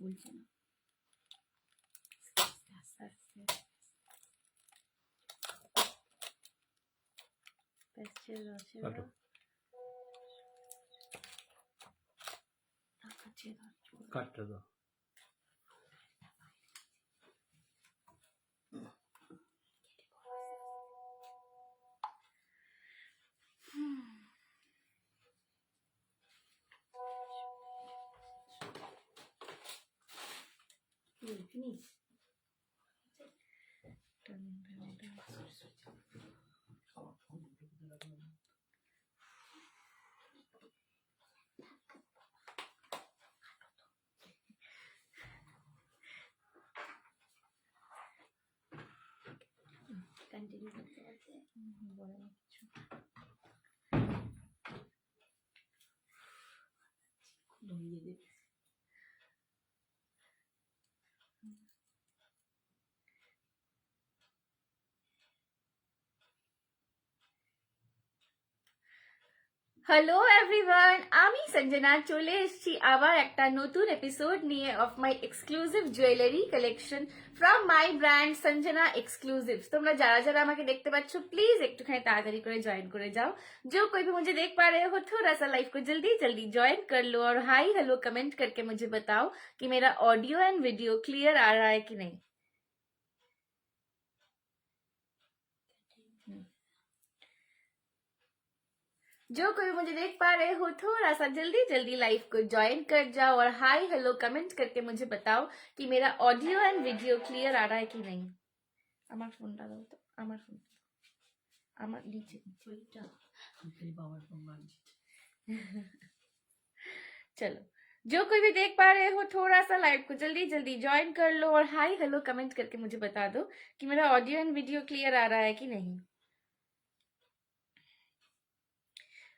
বলছে না, আস্তে আস্তে কাটটা দাও। ফিনিশ। কন্টিনিউ করতে আছে, বলে না কিছু। ধরিয়ে দেবে। হ্যালো এভরিওয়ান, আমি সঞ্জনা চলে এসেছি আবার একটা নতুন এপিসোড নিয়ে of my exclusive jewellery collection from my brand Sanjana exclusives. তোমরা যারা যারা আমাকে দেখতে পাচ্ছ প্লিজ একটুখানি তাড়াতাড়ি করে জয়েন করে যাও। जो कोई भी मुझे देख पा रहे हो थोड़ा सा लाइफ को जल्दी जल्दी ज्वाइन कर लो और हाई हेलो कमेंट करके मुझे बताओ कि मेरा ऑडियो एंड वीडियो क्लियर आ रहा है कि नहीं। जो कोई मुझे देख पा रहे हो थोड़ा सा जल्दी जल्दी लाइव को ज्वाइन कर जाओ और हाई हेलो कमेंट करके मुझे बताओ कि मेरा ऑडियो एंड वीडियो क्लियर आ रहा है कि नहीं। আমার ফোনটা দাও তো, আমার ফোন আমার নিচে ওইটা বাবার ফোন বাজছে। चलो, जो कोई भी देख पा रहे हो थोड़ा सा लाइव को जल्दी जल्दी ज्वाइन कर लो और हाई हेलो कमेंट करके मुझे बता दो कि मेरा ऑडियो एंड वीडियो क्लियर आ रहा है कि नहीं।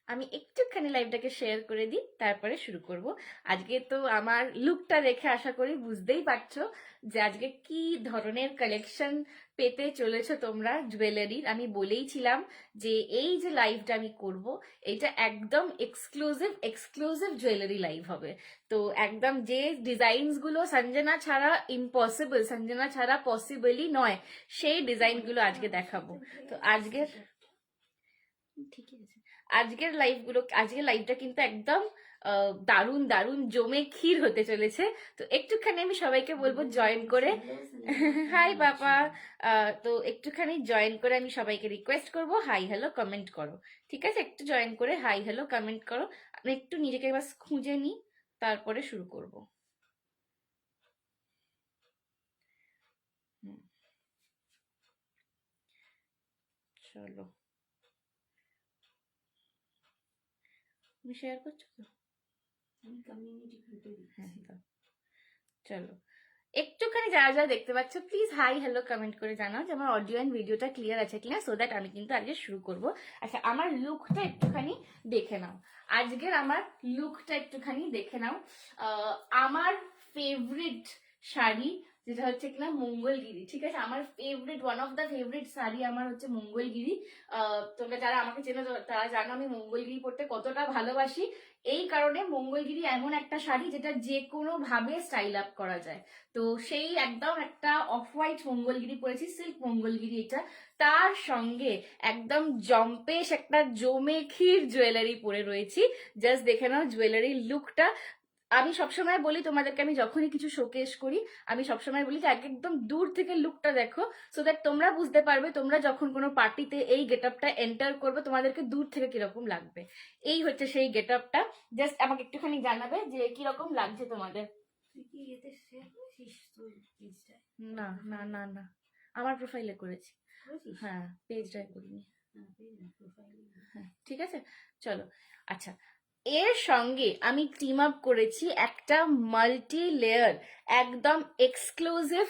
আমি একটুখানি লাইভটাকে শেয়ার করে দিই, তারপরে শুরু করব। আজকে তো আমার লুকটা দেখে আশা করি বুঝতেই পারছো যে আজকে কি ধরনের কালেকশন পেতে চলেছো তোমরা জুয়েলারির। আমি বলেইছিলাম যে এই যে লাইভটা আমি করব এটা একদম এক্সক্লুসিভ জুয়েলারি লাইভ হবে। তো একদম যে ডিজাইনসগুলো সঞ্জনা ছাড়া ইম্পসিবল, সঞ্জনা ছাড়া পসিবলই নয়, সেই ডিজাইনগুলো আজকে দেখাবো। তো আজকের ঠিকই আছে, আজকের লাইভটা কিন্তু একদম দারুণ দারুণ জমে ক্ষীর হতে চলেছে। তো একটুখানি আমি সবাইকে বলবো জয়েন করে, হাই বাবা, তো একটুখানি জয়েন করে আমি সবাইকে রিকোয়েস্ট করব হাই হ্যালো কমেন্ট করো। ঠিক আছে, একটু জয়েন করে হাই হ্যালো কমেন্ট করো। আমি একটু নিজেকে বাস খুঁজে নিই, তারপরে শুরু করব। চলো, তুমি শেয়ার করছো তো? আমি কমিউনিটি গ্রুপে দিচ্ছি। হ্যাঁ, চলো একটুখানি যারা যারা দেখতে পাচ্ছ প্লিজ হাই হ্যালো কমেন্ট করে জানাও যে আমার অডিও এন্ড ভিডিওটা ক্লিয়ার আছে কিনা, সো দ্যাট আমি কিন্তু আজকে শুরু করব। আচ্ছা, আমার লুকটা একটুখানি দেখে নাও, আজকের আমার লুকটা একটুখানি দেখে নাও। আমার ফেভারিট শাড়ি যেটা হচ্ছে কিনা মঙ্গলগিরি। ঠিক আছে, আমার favourite, one of the favourite sari আমার হচ্ছে মঙ্গলগিরি। তোমরা যারা আমাকে চেনো তারা জানো আমি মঙ্গলগিরি পরতে কতটা ভালোবাসি। এই কারণে মঙ্গলগিরি এমন একটা শাড়ি যেটা যে কোনো ভাবে স্টাইল আপ করা যায়। তো সেই একদম একটা অফ হোয়াইট মঙ্গলগিরি পরেছি, সিল্ক মঙ্গলগিরি এটা, তার সঙ্গে একদম জম্পেশ একটা জমে ক্ষীর জুয়েলারি পরে রয়েছি। জাস্ট দেখে নাও জুয়েলারির লুকটা। আমি সবসময় বলি তোমাদেরকে, আমি যখনই কিছু শোকেস করি আমি সবসময় বলি যে একদম দূর থেকে লুকটা দেখো, সো দ্যাট তোমরা বুঝতে পারবে তোমরা যখন কোনো পার্টিতে এই গেট আপটা এন্টার করবে তোমাদেরকে দূর থেকে কিরকম লাগবে। এই হচ্ছে সেই গেট আপটা। জাস্ট আমাকে একটুখানি জানাবে যে কিরকম লাগছে তোমাদের। না না না না, আমার প্রোফাইলে করেছি। হ্যাঁ, পেজটাই করিনি। হ্যাঁ ঠিক আছে, চলো। আচ্ছা, এর সঙ্গে আমি টিম আপ করেছি একটা মাল্টি লেয়ার একদম exclusive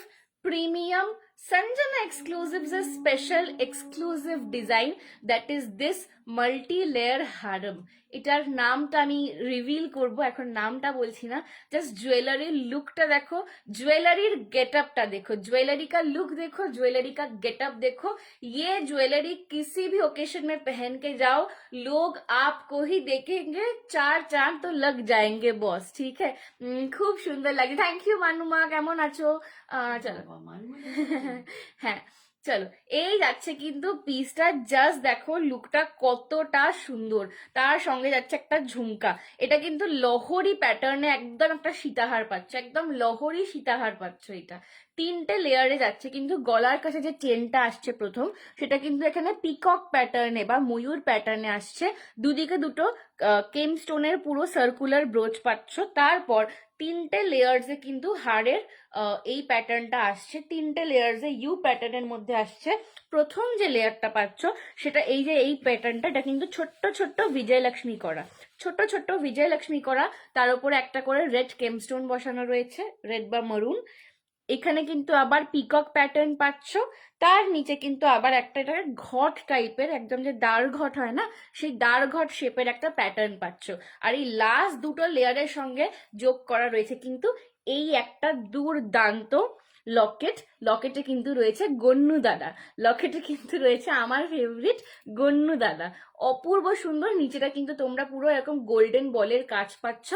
premium Sanjana Exclusives a special exclusive design, that is this multi layer harm. এটার নামটা আমি রিভিল করব, এখন নামটা বলছি না, জাস্ট ज्वेलरी लुकটা देखो, ज्वेलरी गेटअपটা देखो, ज्वेलरी का लुक देखो, ज्वेलरी का गेटअप देखो। ये ज्वेलरी किसी भी ओकेशन में पहन के जाओ, लोग आपको ही देखेंगे, 4 चांद तो लग जाएंगे बॉस। ठीक है, খুব সুন্দর লাগে। থ্যাংক ইউ মানুমা, কেমন আছো? চলো হ্যাঁ চলো, এই যাচ্ছে কিন্তু পিসটা, জাস্ট দেখো লুকটা কতটা সুন্দর। তার সঙ্গে যাচ্ছে একটা ঝুমকা, এটা কিন্তু লহরি প্যাটার্নে একদম একটা সীতাহার পাচ্ছ, একদম লহরি সীতাহার পাচ্ছ। এটা 3টে লেয়ারে যাচ্ছে, কিন্তু গলার কাছে যে চেনটা আসছে প্রথম, সেটা কিন্তু এখানে পিকক প্যাটার্নে বা ময়ূর প্যাটার্নে আসছে। দুদিকে দুটো কেম স্টোনের পুরো সার্কুলার ব্রোচ পাচ্ছ। তারপর 3টে লেয়ার্সে কিন্তু হাড়ের এই প্যাটার্নটা আসছে, 3টে লেয়ার্সে ইউ প্যাটার্নের মধ্যে আসছে। প্রথম যে লেয়ারটা পাচ্ছ সেটা এই যে এই প্যাটার্নটা, এটা কিন্তু ছোট্ট ছোট্ট বিজয়লক্ষ্মী করা, ছোট্ট ছোট্ট বিজয়লক্ষ্মী করা। তার উপরে একটা করে রেড কেমস্টোন বসানো রয়েছে, রেড বা মরুন। এখানে কিন্তু আবার পিকক প্যাটার্ন পাচ্ছ, তার নিচে কিন্তু আবার একটা ঘট টাইপের, একদম যে দাঁড় ঘট হয় না, সেই দাঁড় ঘট শেপের একটা প্যাটার্ন পাচ্ছ। আর এই লাস্ট দুটো লেয়ারের সঙ্গে যোগ করা রয়েছে কিন্তু এই একটা দুর্দান্ত লকেট। লকেটে কিন্তু রয়েছে গন্নু দাদা, লকেটে কিন্তু রয়েছে আমার ফেভারিট গন্নু দাদা। অপূর্ব সুন্দর, নিচেটা কিন্তু তোমরা পুরো এরকম গোল্ডেন বলের কাজ পাচ্ছ,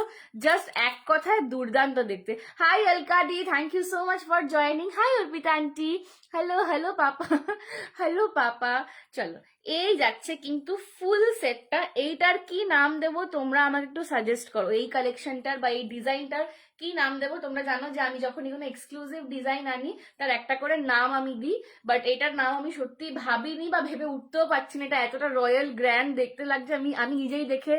জাস্ট এক কথায় দুর্দান্ত দেখতে। হাই অলকা দি, thank you so much for joining. Hi Arpita aunty, hello hello papa, hello papa. চলো, এই যাচ্ছে কিন্তু ফুল সেটটা। এইটার কি নাম দেবো তোমরা আমাকে একটু সাজেস্ট করো, এই কালেকশনটার বা এই ডিজাইনটার কি নাম দেবো? তোমরা জানো যে আমি যখনই কোনো এক্সক্লুসিভ ডিজাইন আনি তার একটা করে নাম আমি দিই, বাট এটার নাম আমি সত্যি ভাবিনি বা ভেবে উঠতেও পারছি না। এটা এতটা রয়্যাল গ্র্যান্ড দেখতে লাগছে, আমি নিজেই দেখে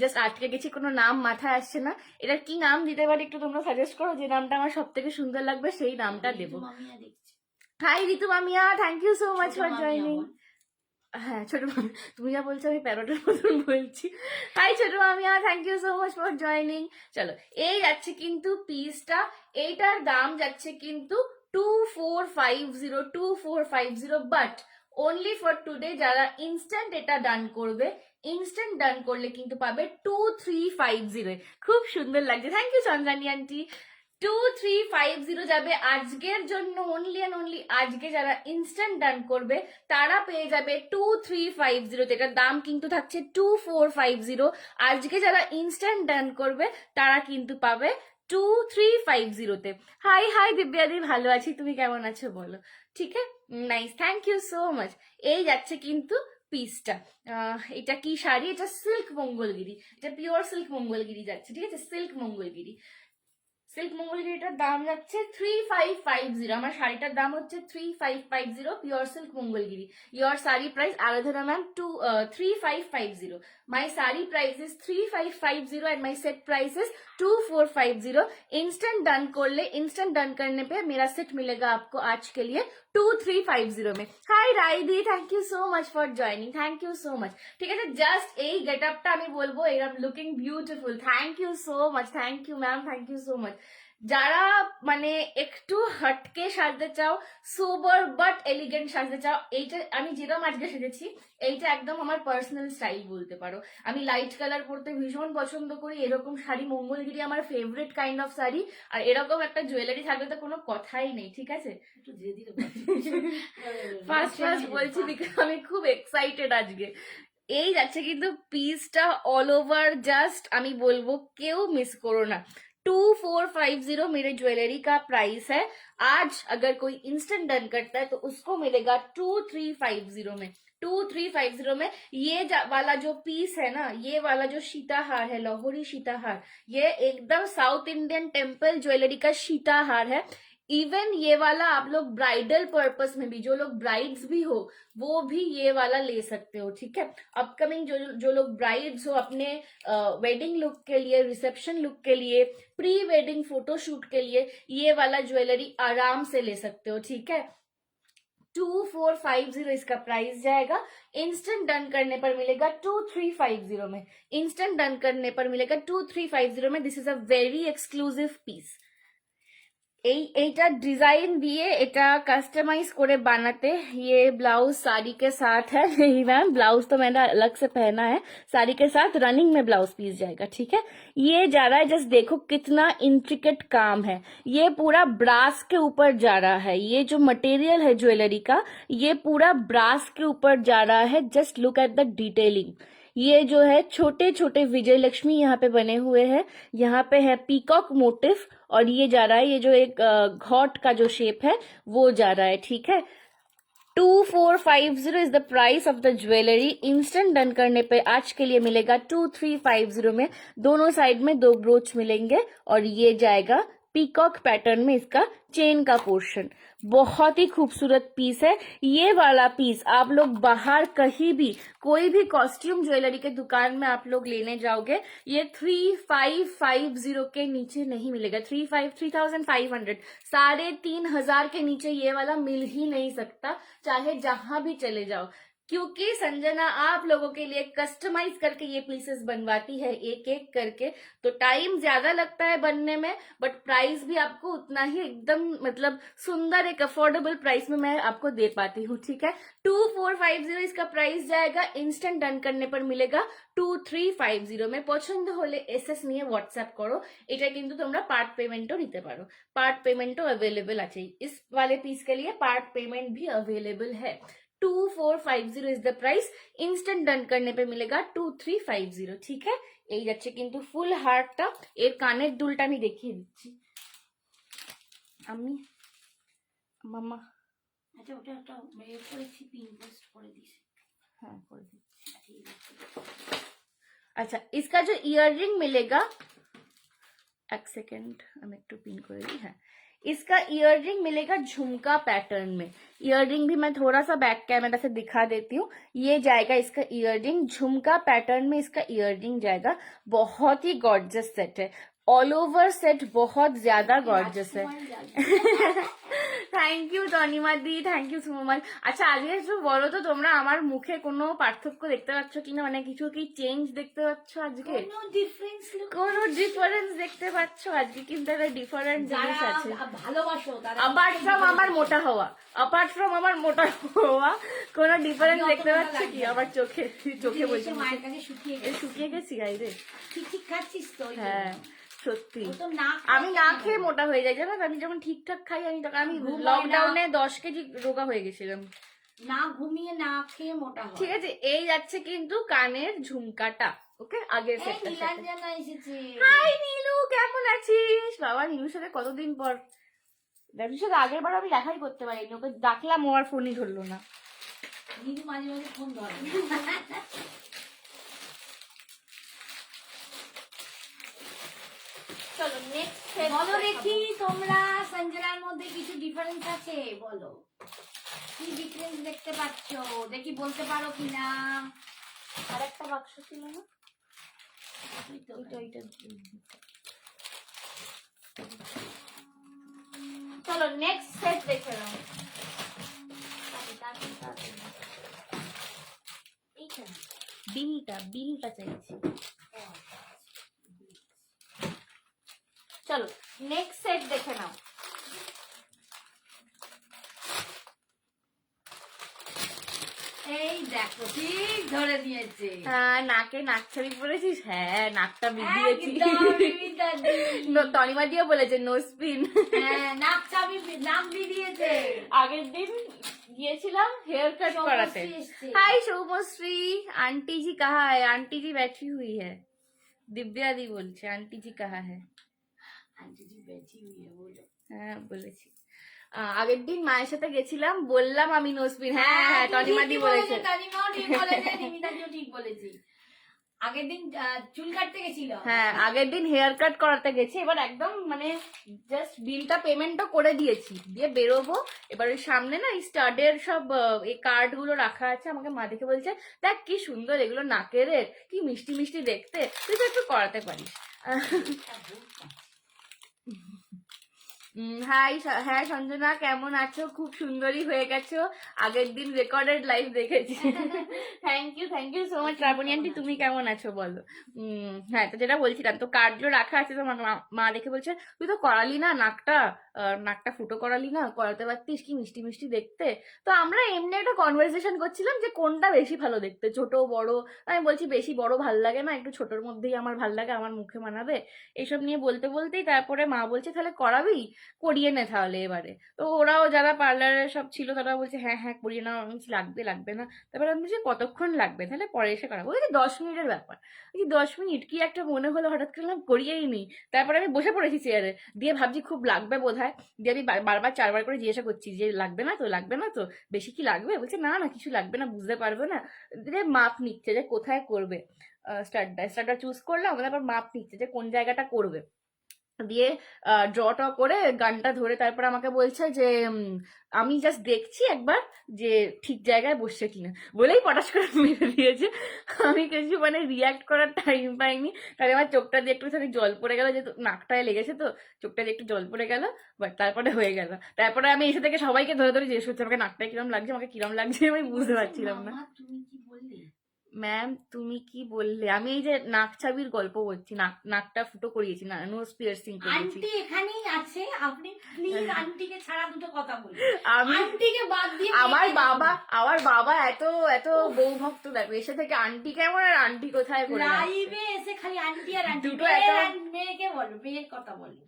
জাস্ট আটকে গেছি, কোনো নাম মাথায় আসছে না। এটার কি নাম দিতে পারি একটু তোমরা সাজেস্ট করো, যে নামটা আমার সব থেকে সুন্দর লাগবে সেই নামটা দেবো। হাই ঋতু মামিয়া, thank you so much for joining. হ্যাঁ ছোট মামি, তুমি যা বলছো আমি প্যারোটের মতন বলছি। হাই ছোট মামিয়া, thank you so much for joining. চলো, এই যাচ্ছে কিন্তু পিসটা, এইটার দাম যাচ্ছে কিন্তু 2450, বাট অনলি ফর টুডে যারা ইনস্ট্যান্ট এটা ডান করবে, ইনস্ট্যান্ট ডান করলে কিন্তু পাবে 2350। খুব সুন্দর লাগছে, থ্যাংক ইউ চন্দ্রানী আন্টি। 2350 যাবে আজকের জন্য, অনলি অ্যান্ড অনলি আজকে যারা ইনস্ট্যান্ট ডান করবে তারা পেয়ে যাবে 2350। এটার দাম কিন্তু থাকছে 2450। আজকে যারা ইনস্ট্যান্ট ডান করবে তারা কিন্তু পাবে 2350-তে। হাই হাই দিব্যাদি, ভালো আছি, তুমি কেমন আছো বলো? ঠিক আছে, nice, thank you so much. এই যাচ্ছে কিন্তু পিসটা। এটা কি শাড়ি? এটা সিল্ক মঙ্গলগিরি, এটা পিওর সিল্ক মঙ্গলগিরি যাচ্ছে, ঠিক আছে, সিল্ক মঙ্গলগিরি। সিল্ক মঙ্গলগিরিটার দাম যাচ্ছে 3550। আমার শাড়িটার দাম হচ্ছে 3550, pure silk Mangalagiri. Your sari price Aradhana ma'am 3550। My sari price is 3550 and my set price is 2450। Instant done कर ले, इंस्टेंट डन करने पे मेरा सेट मिलेगा आपको आज के लिए 2350 में। हाय राइदी, thank you so much for joining, thank you so much. ঠিক আছে, জাস্ট এই গেটআপটা আমি বলবো এরকম looking beautiful. Thank you so much, thank you ma'am, thank you so much. যারা মানে একটু হটকে সাজতে চাও, সোবার বাট এলিগেন্ট সাজতে চাও, এইটা আমি যেরকম আজকে সেজেছি, এইটা একদম আমার পার্সোনাল স্টাইল বলতে পারো। আমি লাইট কালার পরতে ভীষণ পছন্দ করি, এরকম শাড়ি মঙ্গলগিরি আমার ফেভারিট কাইন্ড অফ শাড়ি, আর এরকম একটা জুয়েলারি থাকলে তো কোনো কথাই নেই। ঠিক আছে, ফার্স্ট ফার্স্ট বলছি বিকজ আমি খুব এক্সাইটেড আজকে। এই যাচ্ছে কিন্তু পিসটা অল ওভার, জাস্ট আমি বলবো কেউ মিস করো না। 2450 मेरे ज्वेलरी का प्राइस है। आज अगर कोई इंस्टेंट डन करता है तो उसको मिलेगा 2350 में। 2350 में ये वाला जो पीस है ना, ये वाला जो सीताहार है, लाहौरी सीताहार, ये एकदम साउथ इंडियन टेम्पल ज्वेलरी का सीताहार है। इवन ये वाला आप लोग ब्राइडल पर्पस में भी, जो लोग ब्राइड्स भी हो वो भी ये वाला ले सकते हो। ठीक है, अपकमिंग जो लोग ब्राइड्स हो, अपने वेडिंग लुक के लिए, रिसेप्शन लुक के लिए, प्री वेडिंग फोटोशूट के लिए ये वाला ज्वेलरी आराम से ले सकते हो। ठीक है, 2450 इसका प्राइस जाएगा। इंस्टेंट डन करने पर मिलेगा 2350 में, इंस्टेंट डन करने पर मिलेगा 2350 में। This is a very exclusive piece. এইটা डिजाइन दिए এটা कस्टमाइज করে बनाते। ये ब्लाउज साड़ी के साथ है। नहीं मैम, ब्लाउज तो मैंने अलग से पहना है, साड़ी के साथ रनिंग में ब्लाउज पीस जाएगा, ठीक है। ये जा रहा है, जस्ट देखो कितना इंट्रिकेट काम है। ये पूरा ब्रास के ऊपर जा रहा है। ये जो मटेरियल है ज्वेलरी का, ये पूरा ब्रास के ऊपर जा रहा है। Just look at the detailing. ये जो है छोटे छोटे विजय लक्ष्मी यहाँ पे बने हुए हैं। यहाँ पे है पीकॉक मोटिफ, और ये जा रहा है, ये जो एक घॉट का जो शेप है वो जा रहा है, ठीक है। 2450 is the price of the jewellery. Instant done करने पे आज के लिए मिलेगा 2350 में। दोनों साइड में 2 ब्रोच मिलेंगे, और ये जाएगा पीकॉक पैटर्न में इसका चेन का पोर्शन। बहुत ही खूबसूरत पीस है। ये वाला पीस आप लोग बाहर कहीं भी कोई भी कॉस्ट्यूम ज्वेलरी के दुकान में आप लोग लेने जाओगे, ये 3550 के नीचे नहीं मिलेगा। 3500 3,500 के नीचे ये वाला मिल ही नहीं सकता, चाहे जहां भी चले जाओ, क्योंकि संजना आप लोगों के लिए कस्टमाइज करके ये पीसेस बनवाती है एक एक करके। तो टाइम ज्यादा लगता है बनने में, बट प्राइस भी आपको उतना ही एकदम मतलब सुंदर एक अफोर्डेबल प्राइस में मैं आपको दे पाती हूँ, ठीक है। 2450 इसका प्राइस जाएगा। इंस्टेंट डन करने पर मिलेगा 2350 में। পছন্দ হলে এসএস নিয়ে হোয়াটসঅ্যাপ করো। এটা কিন্তু তোমরা পার্ট পেমেন্টও নিতে পারো, पार्ट पेमेंटो अवेलेबल আছে। इस वाले पीस के लिए पार्ट पेमेंट भी अवेलेबल है। 2450 is the price. Instant done करने पे मिलेगा 2350, ठीक है। এই যাচ্ছে কিন্তু ফুল হার্টটা। এর কানের দুলটা আমি দেখিয়ে দিচ্ছি। আমি মামা আচ্ছা ওটা একটা মেয়ে করেছি, পিন পোস্ট করে দিয়েছি। हाँ कर दीजिए। अच्छा, इसका जो इयररिंग मिलेगा, एक सेकेंड हम एक टू पिन कर दी है। इसका इयररिंग मिलेगा झुमका पैटर्न में। इयररिंग भी मैं थोड़ा सा बैक कैमरा से दिखा देती हूँ। ये जाएगा इसका इयररिंग, झुमका पैटर्न में इसका इयररिंग जाएगा। बहुत ही गॉर्जियस सेट है, ऑल ओवर सेट बहुत ज्यादा गॉर्जियस है। থ্যাংক ইউ তনিমা দি, থ্যাংক ইউ সুমন। আচ্ছা আজকে একটু বলো তো, তোমরা আমার মুখে কোনো পার্থক্য দেখতে পাচ্ছ কিনা, মানে কিছু কি চেঞ্জ দেখতে পাচ্ছ আজকে? কোনো ডিফারেন্স দেখতে পাচ্ছ আজকে? কিন্তু একটা ডিফারেন্ট জিনিস আছে। ভালোবাসো অ্যাপার্ট ফ্রম আমার মোটা হওয়া, অ্যাপার্ট ফ্রম আমার মোটা হওয়া, কোনো ডিফারেন্স দেখতে পাচ্ছ কি আমার চোখে? চোখে বলছি মায়ের কাছে শুকিয়ে গেছি গাইরে। ঠিক ঠিক খাচ্ছিস তো? হ্যাঁ সত্যি, আমি না খেয়ে মোটা হয়ে যাই জানো। আমি যখন ঠিকঠাক খাই আমি তখন, আমি লকডাউনে 10 কেজি রোগা হয়ে গেছিলাম। না ঘুমিয়ে না খেয়ে মোটা হয়। ঠিক আছে, এই যাচ্ছে কিন্তু কানের ঝুমকাটা। ওকে, আগের সেটটা। নীলাঞ্জনা এসেছে। হাই নীলু, কেমন আছিস? বাবা নীলুর সাথে কতদিন পর। নীলুর সাথে আগের বার আমি দেখাই করতে পারিনি, ওকে ডাকলাম ও আর ফোনই ধরলো না। নীলু মাঝে মাঝে ফোন ধরে। চলো নেক্সট বলো দেখি তোমরা সঞ্জনার মধ্যে কিছু ডিফারেন্স আছে বলো, কি ডিফারেন্স দেখতে পাচ্ছ দেখি, বলতে পারো কিনা। আর একটা বাক্স ছিল না, চলো নেক্সট সেট দেখে নাও। বিলটা চাইছি। চলো নেক্সট সেট দেখে নাও। এই দেখো ঠিক ধরে নিয়েছে। হ্যাঁ, নাকে নাক ছবি পরেছিস? হ্যাঁ, নাকটা বিঁধিয়েছি। তনিমা দিয়ে বলেছে নো স্পিন। হ্যাঁ, নাক বিঁধিয়েছে। আগের দিন গিয়েছিলাম হেয়ার কাট করাতে। हाय सौमश्री, आंटी जी कहाँ है? आंटी जी बैठी हुई है। दिव्या दी बोलছে आंटी जी कहाँ है? आंटी जी बैठी हुई है बोलो। হ্যাঁ বলেছি। আগের দিন মায়ের সাথে গেছিলাম, বললাম আমি নোসপিন। হ্যাঁ হ্যাঁ, তনিমা দি বলেছে। তনিমাও ঠিক বলেছে, নিমিতাদিও ঠিক বলেছি। আগের দিন চুল কাটতে গেছিল। হ্যাঁ, আগের দিন হেয়ার কাট করাতে গেছি। এবার একদম মানে জাস্ট বিলটা পেমেন্টও করে দিয়েছি, দিয়ে বেরোবো। এবার ওই সামনে না স্টাডের সব এই কার্ড গুলো রাখা আছে। আমাকে মা দেখে বলছে দেখ কি সুন্দর এগুলো নাকের, কি মিষ্টি মিষ্টি দেখতে, তুই তো একটু করাতে পারিস। হাই, হ্যাঁ সঞ্জনা কেমন আছো? খুব সুন্দরী হয়ে গেছো, আগের দিন রেকর্ডেড লাইভ দেখেছি। Thank you so much. Shrabani aunty তুমি কেমন আছো বলো? হ্যাঁ, তো যেটা বলছিলাম, তো কার্য রাখা আছে, তো মা দেখে বলছে তুই তো করালি না নাকটা, নাকটা ফুটো করালি না, করাতে পারতিস, কি মিষ্টি মিষ্টি দেখতে। তো আমরা এমনি একটা কনভারসেশন করছিলাম যে কোনটা বেশি ভালো দেখতে, ছোট বড়। আমি বলছি বেশি বড় ভাল লাগে না, একটু ছোটর মধ্যেই আমার ভাল লাগে, আমার মুখে মানাবে। এইসব নিয়ে বলতে বলতেই তারপরে মা বলছে তাহলে করাবি, করিয়ে নে তাহলে এবারে। তো ওরাও যারা পার্লারে সব ছিল তারা বলছে হ্যাঁ হ্যাঁ করিয়ে নাও। আমি বলছি, লাগবে লাগবে না। তারপরে আমি বলছি কতক্ষণ লাগবে, তাহলে পরে এসে করাবো। বলছি 10 মিনিটের ব্যাপার। বলছি 10 মিনিট কি একটা মনে হলো হঠাৎ করে, করিয়েই নি। তারপরে আমি বসে পড়েছি চেয়ারে, দিয়ে ভাবছি খুব লাগবে বোধ হয়, দিয়ে আমি বারবার 4বার করে জিজ্ঞাসা করছি যে লাগবে না তো, লাগবে না তো, বেশি কি লাগবে? বলছে না না কিছু লাগবে না, বুঝতে পারবে না। দিয়ে মাপ নিচ্ছে যে কোথায় করবে, স্টার্টটা চুজ করলাম, তারপর মাপ নিচ্ছে যে কোন জায়গাটা করবে। দিয়ে ড্রটা করে গানটা ধরে তারপর আমাকে বলছে যে আমি জাস্ট দেখছি একবার যে ঠিক জায়গায় বসছে কিনা, বলেই পটাশ করে মেরে দিয়েছে। আমি কিছু মানে রিয়াক্ট করার টাইম পাইনি, কারণ আমার চোখটা দিয়ে একটুখানি জল পড়ে গেল, যেহেতু নাকটায় লেগেছে, তো চোখটা দিয়ে একটু জল পড়ে গেল। বাট তারপরে হয়ে গেল। তারপরে আমি এসে থেকে সবাইকে ধরে ধরে জিজ্ঞেস করছি আমাকে নাকটায় কিরম লাগছে, আমাকে কিরম লাগছে, আমি বুঝতে পারছিলাম না। তুমি কি বললে? ম্যাম তুমি কি বললে? আমি এই যে নাক ছাবির গল্প বলছি, নাকটা ফুটো করিয়েছি, না নোজ পিয়ার্সিং করিয়েছি। আন্টি এখানেই আছে, আপনি প্লিজ আন্টিকে ছাড়া দুটো কথা বলুন। আমি আন্টিকে বাদ দিয়ে আমার বাবা এত এত বউ ভক্ত, দেখো এসে থেকে আন্টি কেমন আর আন্টি কোথায় করে লাইভে এসে খালি আন্টি আর আন্টি, দুটো মেয়েকে বলো, মেয়ের কথা বলো।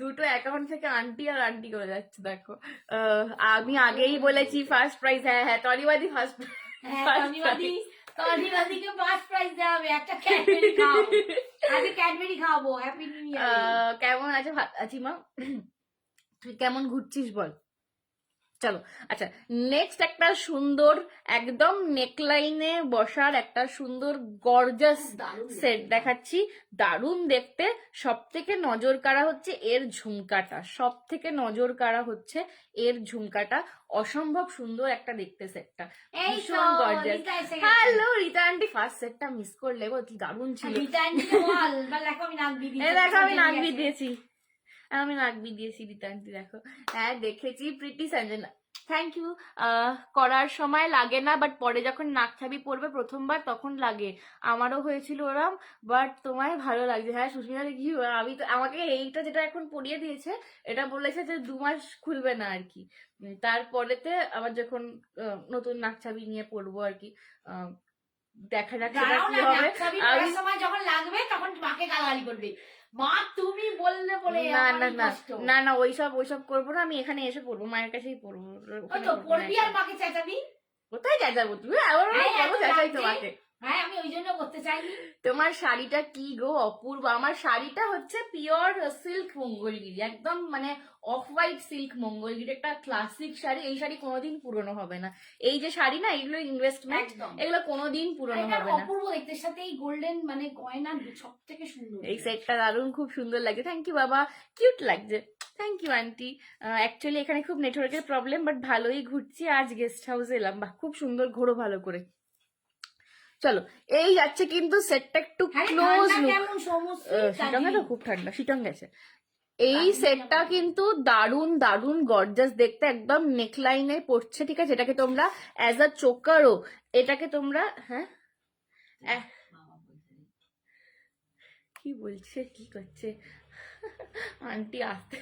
দুটো অ্যাকাউন্ট থেকে আন্টি আর আন্টি করে যাচ্ছে। দেখো আমি আগেই বলেছি ফার্স্ট প্রাইজ, হ্যাঁ হ্যাঁ তনিবাদি ফার্স্ট তনিবাদিকে ফার্স্ট প্রাইজ দেওয়া হবে, একটা ক্যাডবেরি খাওয়াবো, আগে ক্যাডবেরি খাওয়াবো। Happy new year. কেমন আছে? ভালো আছি মা। তুই কেমন ঘুরছিস বল? চলো আচ্ছা, নেক্সট একটা সুন্দর একদম নেকলাইনে বসার একটা সুন্দর গর্জাস সেট দেখাচ্ছি। দারুণ দেখতে, সব থেকে নজর কাড়া হচ্ছে এর ঝুমকাটা, সব থেকে নজর কাড়া হচ্ছে এর ঝুমকাটা। অসম্ভব সুন্দর একটা দেখতে সেটটা, ভীষণ gorgeous. Hello Rita aunty, first সেটটা মিস করলে গো, কি দারুণ ছিল। দেখো আমি নাক বিয়ে দিয়েছি, আমি নাক দিয়েছি রিতা আন্টি, দেখো। হ্যাঁ দেখেছি প্রীতি সঞ্জনা, থ্যাংক ইউ। করার সময় লাগে না, বাট পরে যখন নাক ছাবি পড়বে প্রথমবার তখন লাগে। আমারও হয়েছিল ওরম, বাট তোমায় ভালো লাগছে। হ্যাঁ সুস্মিতা দেখি, আমি তো আমাকে এইটা যেটা এখন পরিয়ে দিয়েছে, এটা বলেছে যে 2 মাস খুলবে না আর কি। তারপরেতে আবার যখন নতুন নাক ছাবি নিয়ে পড়বো আর কি, দেখা যাক সেটা কি হবে। সময় যখন লাগবে তখন মাকে গালাগালি করবে, মা তুমি বললে বলে। না না না না না, ওইসব করবো না, আমি এখানে এসে পড়বো, মায়ের কাছেই পড়বো। পড়বি আর মাকে চেঁচাবি? কোথায় চেঁচাবো? তুমি আবার চেঁচাই তোমাকে। হ্যাঁ আমি ওই জন্য করতে চাইনি। তোমার শাড়িটা কি গো অপূর্ব। আমার শাড়িটা হচ্ছে পিওর সিল্ক মঙ্গলগিরি, একদম মানে অফ হোয়াইট সিল্ক মঙ্গলগিরি, একটা ক্লাসিক শাড়ি। এই শাড়ি কোনোদিন পুরনো হবে না। এই যে শাড়ি না, এগুলো ইনভেস্টমেন্ট, এগুলো কোনোদিন পুরনো হবে না। অপূর্ব দেখতে, সাথে এই গোল্ডেন মানে গয়না সব থেকে সুন্দর। এই সেটটা দারুণ, খুব সুন্দর লাগছে। থ্যাংক ইউ বাবা, কিউট লাগছে। Thank you aunty. অ্যাকচুয়ালি এখানে খুব নেটওয়ার্কের প্রবলেম, বাট ভালোই ঘুরছি। আজ গেস্ট হাউসে এলাম, বাহ খুব সুন্দর, ঘোরো ভালো করে। চলো এই যাচ্ছে কিন্তু সেটটা একটু ক্লোজ লুক। শিটং তো খুব ঠান্ডা, শিটং গেছে। এই সেটটা কিন্তু দারুণ দারুণ গর্জাস দেখতে, একদম নেকলাইনে পড়ছে, ঠিক আছে। এটাকে তোমরা অ্যাজ আ চোকারও, এটাকে তোমরা, হ্যাঁ কি বলছে, কি করছে আন্টি? আসতে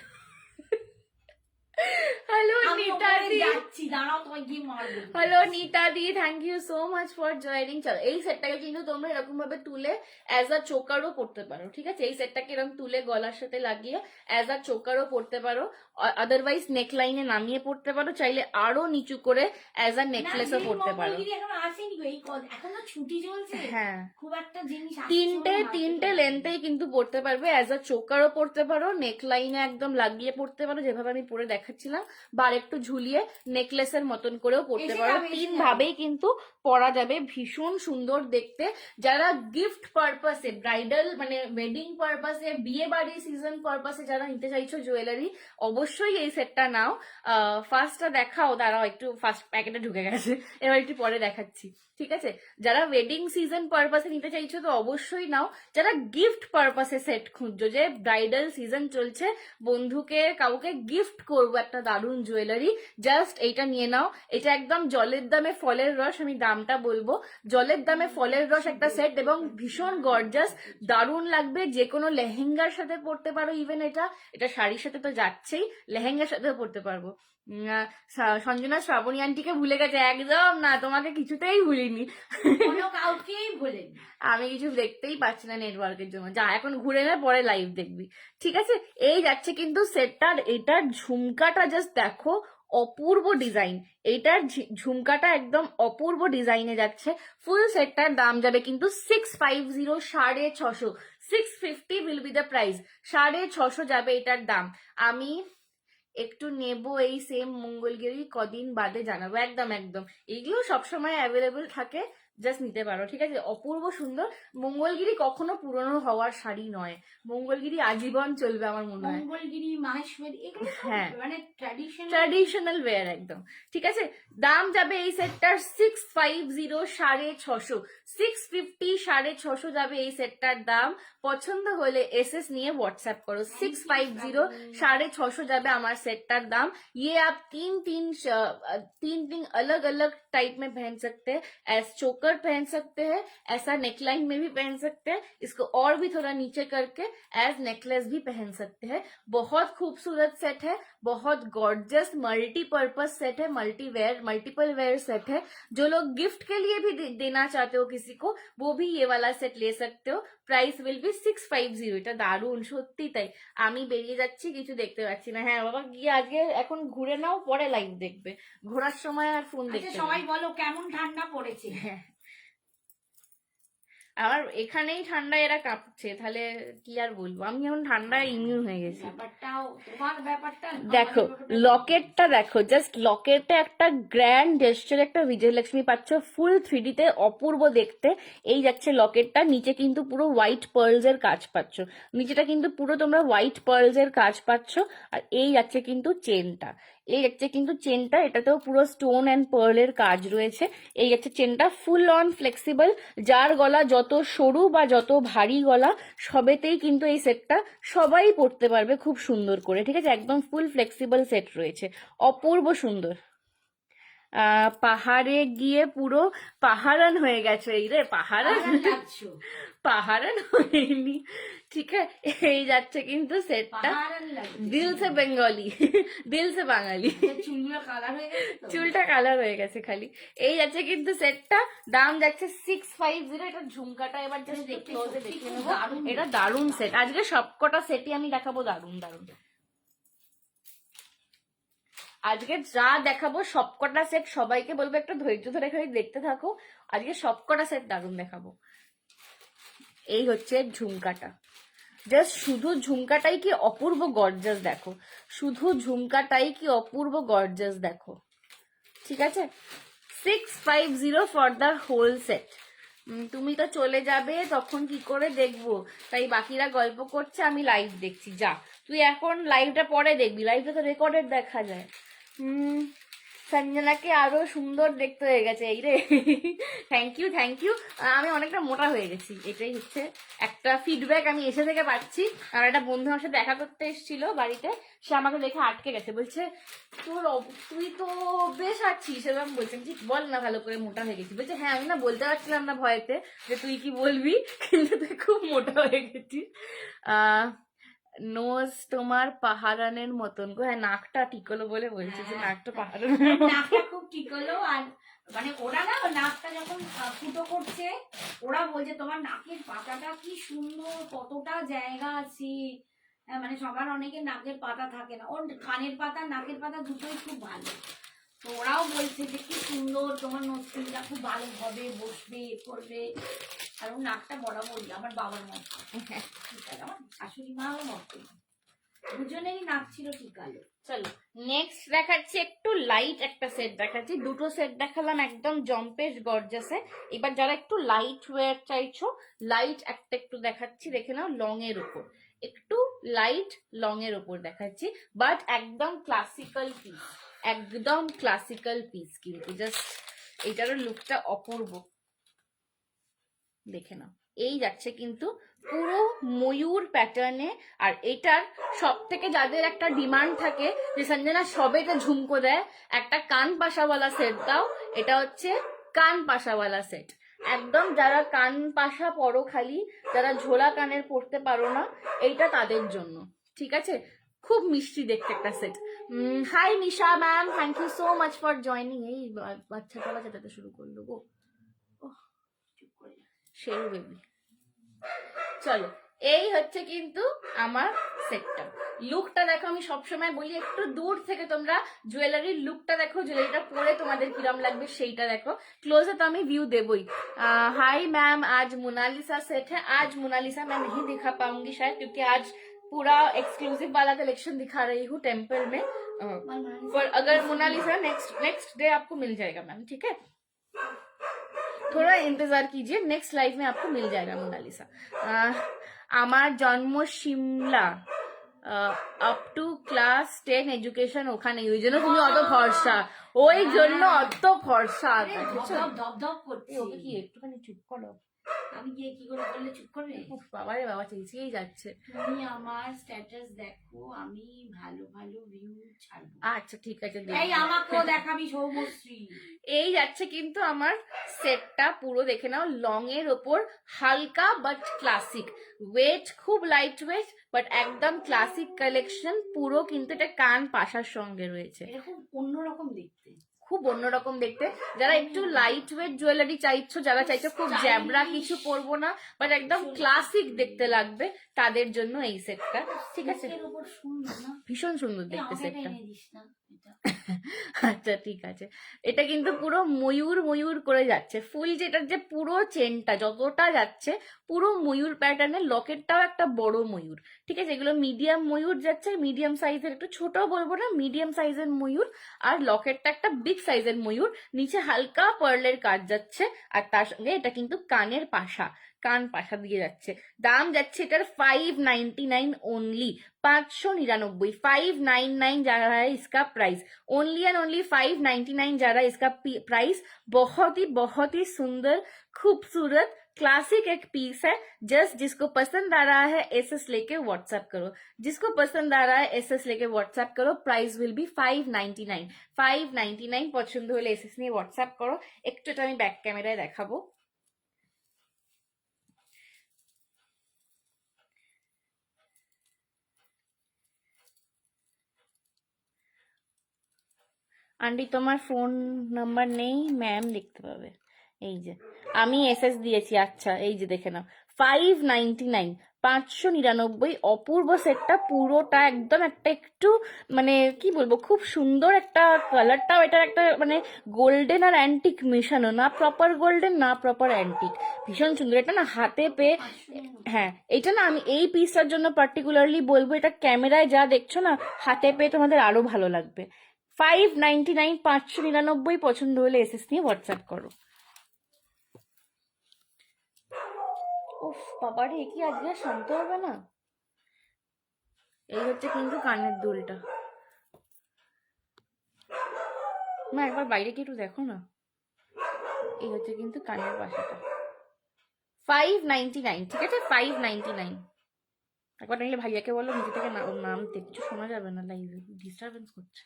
হ্যালো নিতাদি, হ্যালো নিতাদি, thank you so much for joining. চলো এই সেটটাকে কিন্তু তোমরা এরকম ভাবে তুলে অ্যাজ আ চোকারও পড়তে পারো, ঠিক আছে। এই সেটটাকে এরকম তুলে গলার সাথে লাগিয়ে অ্যাজ আ চোকারও পড়তে পারো, আদারওয়াইজ নেকলাইনে নামিয়ে পড়তে পারো, চাইলে আরো নিচু করে অ্যাজ আ নেকলেসও পড়তে পারো। হ্যাঁ তিনটে লেন্থেই কিন্তু পড়তে পারবে, অ্যাজ আ চোকারও পড়তে পারো, নেকলাইনে একদম লাগিয়ে পড়তে পারো, যেভাবে আমি পরে দেখাচ্ছিলাম, বা একটু ঝুলিয়ে নেকলেসের মতন করেও পরতে এসে পারো, যাবে, এসে 3 যাবে। ভাবেই কিন্তু পরা যাবে, ভীষণ সুন্দর দেখতে। যারা গিফট পারপাসে, ব্রাইডাল মানে ওয়েডিং পারপাসে, বিয়ে বাড়ি সিজন পারপাসে যারা নিতে চাইছো জুয়েলারি, অবশ্যই এই সেটটা নাও। ফার্স্টটা দেখাও, দাঁড়াও একটু, ফার্স্ট প্যাকেটে ঢুকে গেছে, এবার একটু পরে দেখাচ্ছি, ঠিক আছে? যারা ওয়েডিং সিজন পারপাসে নিতে চাইছো তো অবশ্যই নাও। যারা গিফট পারপাসে সেট খুঁজছো, যে ব্রাইডাল সিজন চলছে, বন্ধুকে কাউকে গিফট করবো একটা দারুণ জুয়েলারি, জাস্ট এইটা নিয়ে নাও। এটা একদম জলের দামে ফলের রস, আমি দামটা বলবো, জলের দামে ফলের রস একটা সেট, এবং ভীষণ গর্জাস, দারুণ লাগবে। যে কোনো লেহেঙ্গার সাথে পরতে পারো, ইভেন এটা এটা শাড়ির সাথে তো যাচ্ছেই, লেহেঙ্গার সাথেও পরতে পারবো। সঞ্জনা শ্রাবণী আন্টিকে ভুলে গেছে, একদম না, তোমাকে কিছুতেই ভুলিনি। কোনো কাউকেই বলেন। আমি কিছু দেখতেই পাচ্ছি না নেটওয়ার্কের জন্য, যা এখন ঘুরে নে, পরে লাইভ দেখবি, ঠিক আছে? এই যাচ্ছে কিন্তু সেটটার, এটার ঝুমকাটা জাস্ট দেখো, অপূর্ব ডিজাইন। এইটার ঝুমকাটা একদম অপূর্ব ডিজাইনে যাচ্ছে। ফুল সেটটার দাম যাবে কিন্তু 650, 650, 650 উইল বি দ্য প্রাইস, 650 যাবে এটার দাম। আমি একটু নেব এই সেম মঙ্গলগিরি, কদিন বাদে জানাবো, একদম একদম, এইগুলো সবসময় অ্যাভেলেবল থাকে, জাস্ট নিতে পারো, ঠিক আছে? অপূর্ব সুন্দর। মঙ্গলগিরি কখনো পুরনো হওয়ার শাড়ি নয়, মঙ্গলগিরি আজীবন চলবে আমার মনে হয়। মঙ্গলগিরি, মাহেশ্বরী, এগুলো হ্যাঁ, মানে ট্র্যাডিশনাল ট্র্যাডিশনাল ওয়্যার একদম, ঠিক আছে? দাম যাবে এই সেটটার 650, 650, 650, 650 যাবে এই সেটটার দাম। পছন্দ হলে এসএস নিয়ে व्हाट्सएप करो। 650, 650 যাবে আমার সেটটার দাম। ये आप तीन अलग अलग टाइप में पहन सकते हैं, एस चोकर पहन सकते हैं, ऐसा नेकलाइन में भी पहन सकते हैं, इसको और भी थोड़ा नीचे करके एज नेकलेस भी पहन सकते हैं। बहुत खूबसूरत सेट है, बहुत गॉर्जियस मल्टीपर्पज सेट है, मल्टीपल वेयर सेट है। जो लोग गिफ्ट के लिए भी देना चाहते हो किसी को, वो भी ये वाला सेट ले सकते हो। Price will be 650। এটা দারুণ, সত্যি তাই। আমি বেরিয়ে যাচ্ছি, কিছু দেখতে পাচ্ছি না। হ্যাঁ বাবা, গিয়ে আজকে এখন ঘুরে নাও, পরে লাইভ দেখবে, ঘোরার সময় আর ফোন আচ্ছা দেখতে সবাই নেই। বলো কেমন ঠান্ডা পড়েছে? হ্যাঁ, আমার এখানেই ঠান্ডা এরা কাঁপছে, তাহলে কি আর বলবো, আমি এখন ঠান্ডায় ইমিউন হয়ে গেছি। ব্যাপারটাও তোমার ব্যাপারটা, দেখো লকেটটা দেখো, জাস্ট লকেটে একটা গ্র্যান্ড জেস্টার, একটা বিজয়লক্ষ্মী পাচ্ছ, ফুল 3D তে, অপূর্ব দেখতে। এই যাচ্ছে লকেটটা, নিচে কিন্তু পুরো হোয়াইট পার্লস এর কাজ পাচ্ছ, নিচেটা কিন্তু পুরো তোমরা হোয়াইট পার্লস এর কাজ পাচ্ছ। আর এই যাচ্ছে কিন্তু চেনটা, এই যাচ্ছে কিন্তু চেনটা, এটাতেও পুরো স্টোন অ্যান্ড পার্লের কাজ রয়েছে। এই যাচ্ছে চেনটা, ফুল অন ফ্লেক্সিবল, যার গলা যত সরু বা যত ভারী গলা, সবেতেই কিন্তু এই সেটটা সবাই পরতে পারবে খুব সুন্দর করে, ঠিক আছে? একদম ফুল ফ্লেক্সিবল সেট রয়েছে, অপূর্ব সুন্দর। পাহাড়ে গিয়ে পুরো পাহারান হয়ে গেছে, এই রে পাহারান, লাগছো পাহারান হয়নি, ঠিক আছে? এই যাচ্ছে কিন্তু সেটটা, পাহাড়ান লাগছে। দিল সে বেঙ্গলি, দিল সে বাঙালি। চুলগুলো কালার হয়ে গেছে তো? চুলটা কালার হয়ে গেছে খালি। এই যাচ্ছে কিন্তু সেটটা, দাম যাচ্ছে 650। এটা ঝুমকাটা এবার জাস্ট দেখে দেখে নেবো, এটা দারুণ সেট। আজকে সবকটা সেটই আমি দেখাবো দারুণ দারুণ, আজকে যা দেখাবো সবকটা সেট সবাইকে বলবো একটা ধৈর্য ধরে খালি দেখতে থাকো, আজকে সবকটা সেট দারুণ দেখাবো। এই হচ্ছে ঝুমকাটা, জাস্ট শুধু ঝুমকাটাই কি অপূর্ব গর্জাস দেখো, শুধু ঝুমকাটাই কি অপূর্ব গর্জাস দেখো, ঠিক আছে? 650 ফর দ্য হোল সেট। তুমি তো চলে যাবে, তখন কি করে দেখবো? তাই বাকিরা গল্প করছে, আমি লাইভ দেখছি। যা, তুই এখন লাইভটা পরে দেখবি, লাইভটা তো রেকর্ডেড দেখা যায়। সঞ্জনাকে আরো সুন্দর দেখতে হয়ে গেছে, এই রে। Thank you, thank you. আমি অনেকটা মোটা হয়ে গেছি, এটাই হচ্ছে একটা ফিডব্যাক আমি এসে থেকে পাচ্ছি। আর একটা বন্ধু আমার সাথে দেখা করতে এসেছিল বাড়িতে, সে আমাকে দেখে আটকে গেছে, বলছে তুই তো বেশ আছিস, এরকম বলছেন, ঠিক বল না ভালো করে মোটা হয়ে গেছি। বলছে হ্যাঁ, আমি না বলতে পারছিলাম না ভয়েতে যে তুই কি বলবি, কিন্তু তুই খুব মোটা হয়ে গেছিস। নোজ তোমার পাহারানের মতন গো। হ্যাঁ, নাকটা টিকলো বলে বলছে যে নাকটা পাহারানের নাকটা খুব ঠিক হলো। আর মানে ওরা না নাকটা যখন ফুটো করছে, ওরা বলছে তোমার নাকের পাতাটা কি সুন্দর, কতটা জায়গা আছে। মানে সবার অনেকের নাকের পাতা থাকে না, ওর কানের পাতা নাকের পাতা দুটোই খুব ভালো। তো ওরাও বলছে যে কি সুন্দর তোমার নস্তিটা, খুব ভালো হবে, বসবে, করবে। আর ওর নাকটা বরাবরই আমার বাবার মতো, আমার শাশুড়ি মা মতো। দুজনেরই নাক ছিল ঠিক কালো। চলো নেক্সট দেখাচ্ছি একটু লাইট একটা সেট দেখাচ্ছি, দুটো সেট দেখালাম একদম জম্পেশ গর্জাসে। এবার যারা একটু লাইট ওয়্যার চাইছো, লাইট একটা একটু দেখাচ্ছি, দেখে নাও লং এর উপর, একটু লাইট লং এর উপর দেখাচ্ছি, বাট একদম ক্লাসিক্যাল পিস, একদম ক্লাসিক্যাল পিস, কিন্তু জাস্ট এইটারও লুকটা অপূর্ব, দেখে নাও। এই যাচ্ছে কিন্তু পুরো ময়ূর প্যাটার্নে। আর এটার সব থেকে যাদের একটা ডিমান্ড থাকে যে সঞ্জনা সবেতে ঝুমকো দেয়, একটা কান পাশাওয়ালা সেট দাও, এটা হচ্ছে কান পাশাওয়ালা সেট। একদম যারা কান পাশা পরো খালি, যারা ঝোলা কানের পরতে পারো না, এইটা তাদের জন্য, ঠিক আছে? খুব মিষ্টি দেখতে একটা set. Hi Nisha ma'am, thank you so much for joining. এই বাচ্চাটা বাচ্চাটাতে শুরু করলো গো, শেরু বেবি। চলো এই হচ্ছে কিন্তু আমার সেটটা। লুকটা দেখো, আমি সবসময় বলি একটু দূর থেকে তোমরা জুয়েলারির লুকটা দেখো, জুয়েলারিটা পরে তোমাদের কিরম লাগবে সেইটা দেখো। ক্লোজে তো আমি व्यू देबई। हाय मैम, आज मोनालिसा सेट है। आज मोनालिसा मैं नहीं दिखा पाऊंगी शायद, क्योंकि आज पूरा एक्सक्लूसिव वाला कलेक्शन दिखा रही हूँ टेम्पल में। पर अगर मोनालिसा नेक्स्ट डे आपको मिल जाएगा मैम, ठीक है? थोड़ा इंतजार कीजिए, नेक्स्ट लाइव में आपको मिल जाएगा मोनालिसा। আমার জন্ম Shimla, up to class 10 education ওখানে, ওই জন্য তুমি অত ফর্সা, ওই জন্য অত ফর্সা। ধপ করছে। ওকে কি একটুখানি চুপ করো, আমি গিয়ে কি করে বললে চুপ করবে? বাবারে বাবা চেঁচিয়েই যাচ্ছে। তুমি আমার স্ট্যাটাস দেখো, আমি ভালো ভালো ভিউ ছাড়বো। আচ্ছা ঠিক আছে, এই আমাকেও দেখাবি সৌমশ্রী। এই যাচ্ছে কিন্তু আমার সেটটা পুরো, দেখে নাও লং এর ওপর, হালকা বাট ক্লাসিক, ওয়েট খুব লাইট ওয়েট বাট একদম ক্লাসিক কালেকশন পুরো, কিন্তু এটা কান পাশার সঙ্গে রয়েছে। এরকম অন্যরকম দেখতে, খুব অন্যরকম দেখতে। যারা একটু লাইট ওয়েট জুয়েলারি চাইছো, যারা চাইছো খুব জ্যাবরা কিছু পরবো না বাট একদম ক্লাসিক দেখতে লাগবে, তাদের জন্য এই সেটটা, ঠিক আছে? ভীষণ সুন্দর দেখতে সেটটা। আচ্ছা ঠিক আছে, এটা কিন্তু পুরো ময়ূর ময়ূর করে যাচ্ছে, ফুল যেটার যে পুরো চেনটা যতটা যাচ্ছে পুরো ময়ূর প্যাটার্নের, লকেটটাও একটা বড় ময়ূর, ঠিক আছে? এগুলো মিডিয়াম ময়ূর যাচ্ছে, মিডিয়াম সাইজের, একটু ছোট বলবো না, মিডিয়াম সাইজের ময়ূর। আর লকেটটা একটা বিগ সাইজের ময়ূর, নিচে হালকা পার্লের কাজ যাচ্ছে, আর তার সঙ্গে এটা কিন্তু কানের পাশা, কান পাশা দিয়ে যাচ্ছে। দাম যাচ্ছে এটার 599 ओनली, 599, 599 जा रहा है इसका प्राइस, ओनली एंड ओनली 599 जा रहा है इसका प्राइस। बहुत ही सुंदर खूबसूरत क्लासिक एक पीस है। जस्ट जिसको पसंद आ रहा है एसएस लेके व्हाट्सएप करो, जिसको पसंद आ रहा है एसएस लेके व्हाट्सएप करो। प्राइस विल बी 599, 599 পছন্দ হলে এসএস নিয়ে व्हाट्सएप করো। একটু এটা আমি ব্যাক ক্যামেরায় দেখাবো। আন্টি তোমার ফোন নাম্বার নেই ম্যাম, দেখতে পাবে, এই যে আমি এসএস দিয়েছি। আচ্ছা এই যে দেখে নাও, 599, 599 অপূর্ব সেটটা পুরোটা, একদম একটা একটু মানে কি বলবো, খুব সুন্দর একটা কালারটাও, এটার একটা মানে গোল্ডেন আর অ্যান্টিক মেশানো, না প্রপার গোল্ডেন না প্রপার অ্যান্টিক, ভীষণ সুন্দর। এটা না হাতে পেয়ে, হ্যাঁ এটা না আমি এই পিসটার জন্য পার্টিকুলারলি বলবো, এটা ক্যামেরায় যা দেখছো না, হাতে পেয়ে তোমাদের আরো ভালো লাগবে। 599, 599 পছন্দ হলে এসএস নিয়ে হোয়াটসঅ্যাপ করো। উফ বাবারে, কি আজকে শান্ত হবে না? এই হচ্ছে কিন্তু কানের দুলটা, না একবার বাইরে কি একটু দেখো না, এই হচ্ছে কিন্তু কানের পাশাটা, 599, ঠিক আছে? 599 একবার নিলে ভাইয়াকে বলো নিজে থেকে নামতে, কিছু শোনা যাবে না, লাইভে ডিস্টারবেন্স করছে।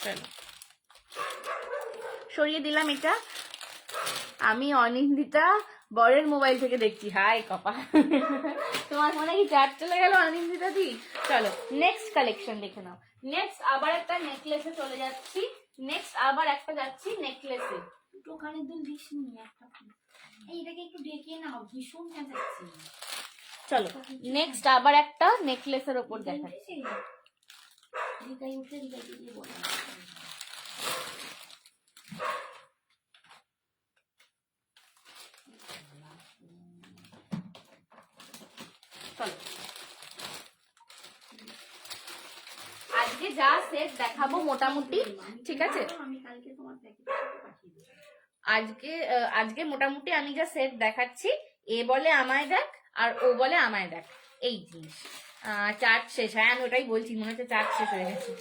চলো সরিয়ে দিলাম এটা। আমি অনিন্দিতা বরের মোবাইল থেকে দেখছি। হাই কপা, তোমার মনে কি চার্জ চলে গেল অনিন্দিতা দি? চলো নেক্সট কালেকশন দেখে নাও। নেক্সট আবার একটা নেকলেসে চলে যাচ্ছি, নেক্সট আবার একটা যাচ্ছি নেকলেসে। দুটো কানের দুল দিস নি, একটা এইটাকে একটু ডেকে নাও, ভীষণ চেঁচাচ্ছি। চলো নেক্সট আবার একটা নেকলেসের ওপর দেখাচ্ছি। চলো আজকে যা সেট দেখাবো মোটামুটি ঠিক আছে, আমি কালকে তোমার প্যাকেট পাঠিয়ে দেবো। আজকে মোটামুটি আমি যা সেট দেখাচ্ছি, এ বলে আমায় দেখ আর ও বলে আমায় দেখ, এই জিনিস। চার্জ শেষ, হ্যাঁ আমি ওটাই বলছি, মনে হচ্ছে চার্জ শেষ হয়ে গেছে।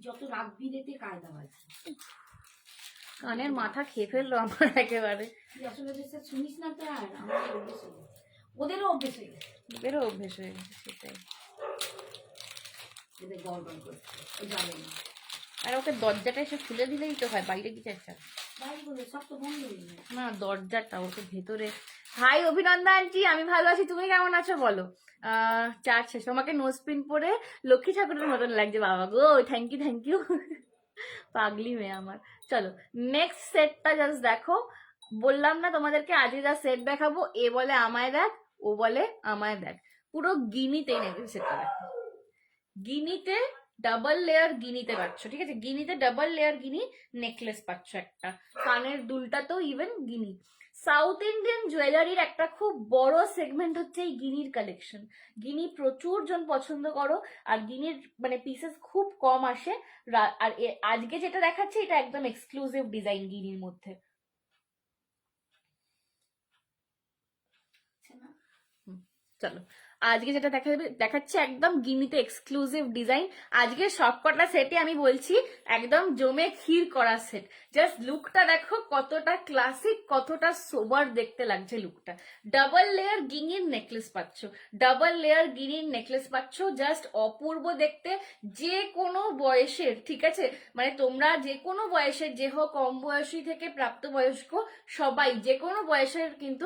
যত রাত বিরেতে কায়দা হয়, কানের মাথা খেয়ে ফেললো আমার একেবারে। আসলে শুনিস না তো, আর আমার অভ্যেস হয়ে গেছে, ওদেরও অভ্যেস হয়ে গেছে, ওদেরও অভ্যেস হয়ে গেছে, সেটাই। ওদের গড়গড় করছে, ও যাবে না। আর ওকে দরজাটা এসে খুলে দিলেই তো হয়, বাইরে কি চাইছে? বাইরে সব তো বন্ধ হয়ে যায় না, দরজাটা ওকে ভেতরে। হাই অভিনন্দন আন্টি, আমি ভালো আছি, তুমি কেমন আছো বলো? চার শেষ, তোমাকে নোজ পিন পরে লক্ষ্মী ঠাকুরের মতন লাগছে, বাবা গো, থ্যাংক ইউ থ্যাংক ইউ। পাগলি মেয়ে আমার। চলো নেক্সট সেটটা জাস্ট দেখো। বললাম না তোমাদেরকে আজকে যা সেট দেখাবো, এ বলে আমায় দেখ, ও বলে আমায় দেখ, পুরো গিনিতেই নেবে সেটটা দেখো। গিনিতে ডাবল লেয়ার গিনিতে পাচ্ছ, ঠিক আছে? গিনিতে ডাবল লেয়ার গিনি নেকলেস পাচ্ছ, একটা কানের দুলটাতেও ইভেন গিনি। সাউথ ইন্ডিয়ান জুয়েলারির একটা খুব বড় সেগমেন্ট হচ্ছে এই গিনির কালেকশন। গিনি প্রচুর জন পছন্দ করো, আর গিনির মানে পিসেস খুব কম আসে। আর আজকে যেটা দেখাচ্ছে এটা একদম এক্সক্লুসিভ ডিজাইন গিনির মধ্যে। চলো আজকে যেটা দেখাচ্ছে একদম গিনিতে এক্সক্লুসিভ ডিজাইন। আজকে সবকটা সেটে আমি বলছি একদম জমে ক্ষীর করা সেট। জাস্ট লুকটা দেখো কতটা ক্লাসিক, কতটা সোবার দেখতে লাগছে লুকটা। ডাবল লেয়ার গিনির নেকলেস পাচ্ছ, ডাবল লেয়ার গিনির নেকলেস পাচ্ছ, জাস্ট অপূর্ব দেখতে। যে কোনো বয়সের, ঠিক আছে, মানে তোমরা যে কোনো বয়সের, যে হোক কম বয়সী থেকে প্রাপ্তবয়স্ক, সবাই যে কোনো বয়সের কিন্তু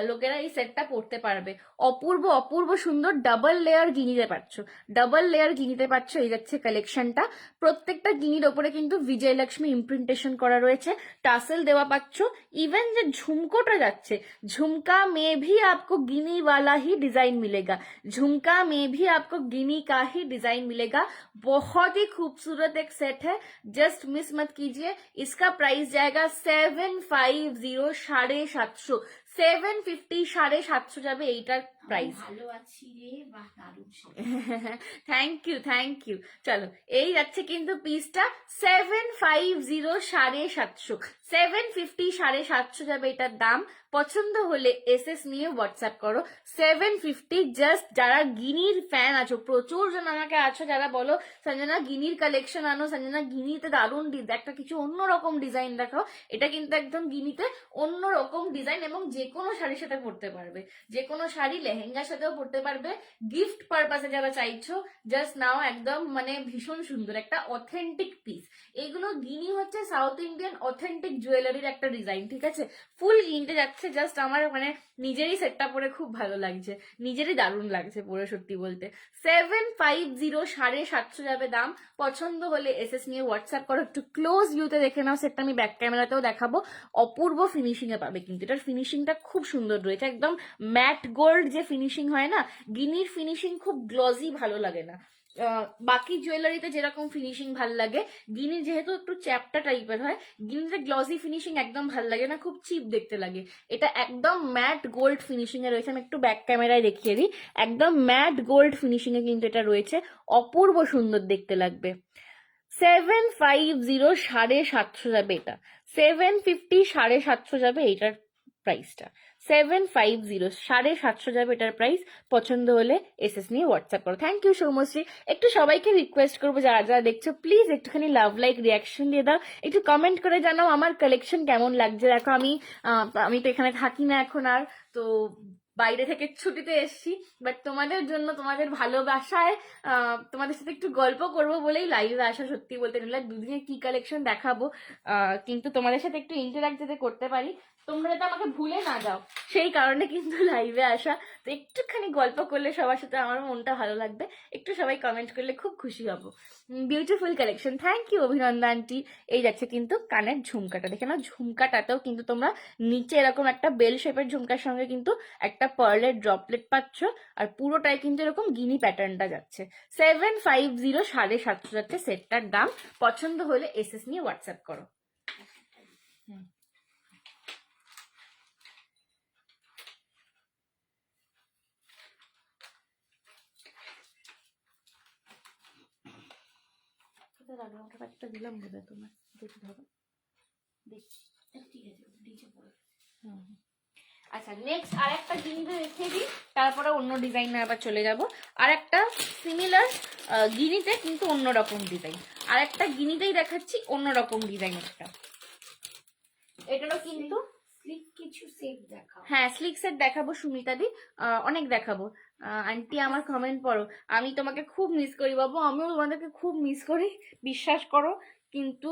লোকেরা এই সেটটা পরতে পারবে। অপূর্ব অপূর্ব সুন্দর ডাবল লেয়ার গিনিতে পাচ্ছ, ডাবল লেয়ার গিনিতে পাচ্ছ। এই যাচ্ছে কালেকশনটা। প্রত্যেকটা গিনির ওপরে কিন্তু বিজয়লক্ষ্মী ইমপ্রিন্টেশন করা রয়েছে, টাসেল দেওয়া পাচ্ছ। ইভেন যে ঝুমকোটা যাচ্ছে, झुमका में भी आपको गिनी वाला ही डिजाइन मिलेगा, झुमका में भी आपको गिनी का ही डिजाइन मिलेगा। बहुत ही खूबसूरत एक सेट है, जस्ट मिस मत कीजिए। इसका प्राइस जाएगा 750, 750, 750, 750 যাবে এইটার প্রাইস। ভালো আছি রে, বাহ দারুণ। Thank you thank you. চলো এই যাচ্ছে কিন্তু পিসটা 750, 750, 750, 750 যাবে এটার দাম। পছন্দ হলে এসএস নিয়ে হোয়াটসঅ্যাপ করো। 750 জাস্ট। যারা গিনির ফ্যান আছো, প্রচুর জন আমাকে আছো যারা বলো সঞ্জনা গিনির কালেকশন আনো, সঞ্জনা গিনিতে দারুণ একটা কিছু অন্যরকম ডিজাইন দেখাও, এটা কিন্তু একদম গিনিতে অন্যরকম ডিজাইন, এবং যে কোনো শাড়ির সাথে পরতে পারবে, যে কোনো শাড়ি লেহেঙ্গার সাথেও পরতে পারবে। গিফট পারপাসে যারা চাইছো জাস্ট নাও, একদম মানে ভীষণ সুন্দর একটা অথেন্টিক পিস। এগুলো গিনি হচ্ছে সাউথ ইন্ডিয়ান অথেন্টিক জুয়েলারির একটা ডিজাইন, ঠিক আছে? ফুল গিনতে যাচ্ছে। জাস্ট আমার মানে নিজেরই সেটটা পরে খুব ভালো লাগছে, নিজেরই দারুণ লাগছে পরে, সত্যি বলতে। 750, 750 যাবে দাম। পছন্দ হলে এসএস নিয়ে হোয়াটসঅ্যাপ করো। একটু ক্লোজ ভিউতে দেখে নাও সেটটা, আমি ব্যাক ক্যামেরাতেও দেখাবো। অপূর্ব ফিনিশিং এ পাবে কিন্তু, এটার ফিনিশিংটা খুব সুন্দর রয়েছে, একদম ম্যাট গোল্ড যে ফিনিশিং হয় না, গিনির ফিনিশিং খুব গ্লজি ভালো লাগে না। বাকি জুয়েলারিতে যেরকম ফিনিশিং ভাল লাগে, গিনি যেহেতু একটু চ্যাপটা টাইপের হয়, গিনিতে গ্লসি ফিনিশিং একদম ভাল লাগে না, খুব চিপ দেখতে লাগে। এটা একদম ম্যাট গোল্ড ফিনিশিং এ রয়েছে, আমি একটু ব্যাক ক্যামেরায় দেখিয়ে দিই। একদম ম্যাট গোল্ড ফিনিশিং এ কিন্তু এটা রয়েছে, অপূর্ব সুন্দর দেখতে লাগবে। 750, 750 যাবে এটা। 750, 750 যাবে এইটার প্রাইসটা। 750, 750 যাবে এটার প্রাইস। পছন্দ হলে এসএস নিয়ে হোয়াটসঅ্যাপ করো। Thank you Soumashree. একটু সবাইকে রিকোয়েস্ট করবো যারা যারা দেখছো, প্লিজ একটুখানি লাভ লাইক রিয়াকশন দিয়ে দাও, একটু কমেন্ট করে জানাও আমার কালেকশন কেমন লাগছে। দেখো আমি তো এখানে থাকি না এখন আর, তো বাইরে থেকে ছুটিতে এসছি, বাট তোমাদের জন্য, তোমাদের ভালোবাসায় তোমাদের সাথে একটু গল্প করবো বলেই লাইভে আসা। সত্যি বলতে নিলে দুদিনে কি কালেকশন দেখাবো, কিন্তু তোমাদের সাথে একটু ইন্টারাক্ট যাতে করতে পারি, তোমরা যাতে আমাকে ভুলে না যাও, সেই কারণে কিন্তু লাইভে আসা। তো একটুখানি গল্প করলে সবার সাথে আমার মনটা ভালো লাগবে, একটু সবাই কমেন্ট করলে খুব খুশি হব। বিউটিফুল কালেকশন, থ্যাংক ইউ অভিনন্দন আন্টি। এই যাচ্ছে কিন্তু কানের ঝুমকাটা, দেখে নাও। ঝুমকাটাতেও কিন্তু তোমরা নিচে এরকম একটা বেল শেপের ঝুমকার সঙ্গে কিন্তু একটা পার্লের ড্রপলেট পাচ্ছ, আর পুরোটাই কিন্তু এরকম গিনি প্যাটার্নটা যাচ্ছে। 750, 750 যাচ্ছে সেটটার দাম। পছন্দ হলে এসএস নিয়ে হোয়াটসঅ্যাপ করো। তো রাখলাম, ওটা একটা দিলাম বোধ হয় তোমার, দেখি ধরো, দেখছি ঠিক আছে নিচে পড়ে হুম। আচ্ছা নেক্সট আর একটা জিনিস রেখে দিই, তারপরে অন্য ডিজাইনে আবার চলে যাব। আর একটা সিমিলার গিনিতে কিন্তু অন্যরকম ডিজাইন, আর একটা গিনিতেই দেখাচ্ছি অন্যরকম ডিজাইন একটা। এটারও কিন্তু স্লিক কিছু সেট দেখাও। হ্যাঁ স্লিক সেট দেখাবো সুমিতা দি, অনেক দেখাবো। আন্টি আমার কমেন্ট পড়ো, আমি তোমাকে খুব মিস করি বাবু, আমিও তোমাদেরকে খুব মিস করি, বিশ্বাস করো। কিন্তু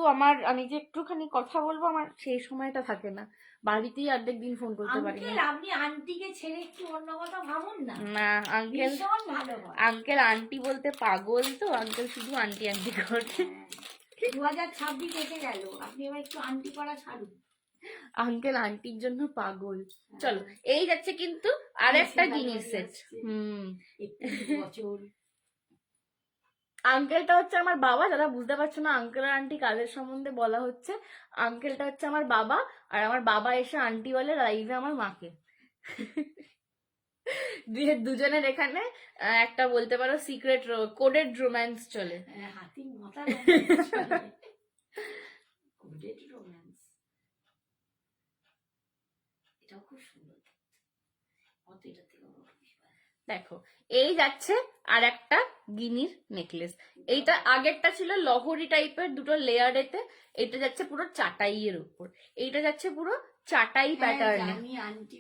আমি যে একটুখানি কথা বলবো আমার সেই সময়টা থাকে না, বাড়িতেই অর্ধেক দিন ফোন করতে পারি না। আঙ্কেল আপনি আন্টিকে ছেড়ে একটু অন্য কথা ভাবুন না। না আঙ্কেল, ভীষণ ভালো হয়। আঙ্কেল আন্টি বলতে পাগল, তো আঙ্কেল শুধু আন্টি আন্টি করছে। 2026 এসে গেল, আপনি এবার একটু আন্টি করা ছাড়ুন। আঙ্কেল আন্টির জন্য পাগল। চলো এই যাচ্ছে কিন্তু আর একটা জিনিস সেট। বছর আঙ্কেলটা হচ্ছে আমার বাবা, যারা বুঝতে পারছো না আঙ্কেল আর আন্টি কাদের সম্বন্ধে বলা হচ্ছে, আঙ্কেলটা হচ্ছে আমার বাবা, আর আমার বাবা এসে আন্টি বলে লাইভে আমার মাকে। দুজনের এখানে একটা বলতে পারো সিক্রেট কোডেড রোম্যান্স চলে। হাতির মাথা কোডেড রোম্যান্স, এটাও খুব সুন্দর। দেখো এই যাচ্ছে আর একটা গিনির নেকলেস। এইটা আগেরটা ছিল লহরি টাইপের দুটো লেয়ারেতে, এটা যাচ্ছে পুরো চাটাইয়ের উপর, এইটা যাচ্ছে পুরো চাটাই প্যাটার্নে। আমি আন্টি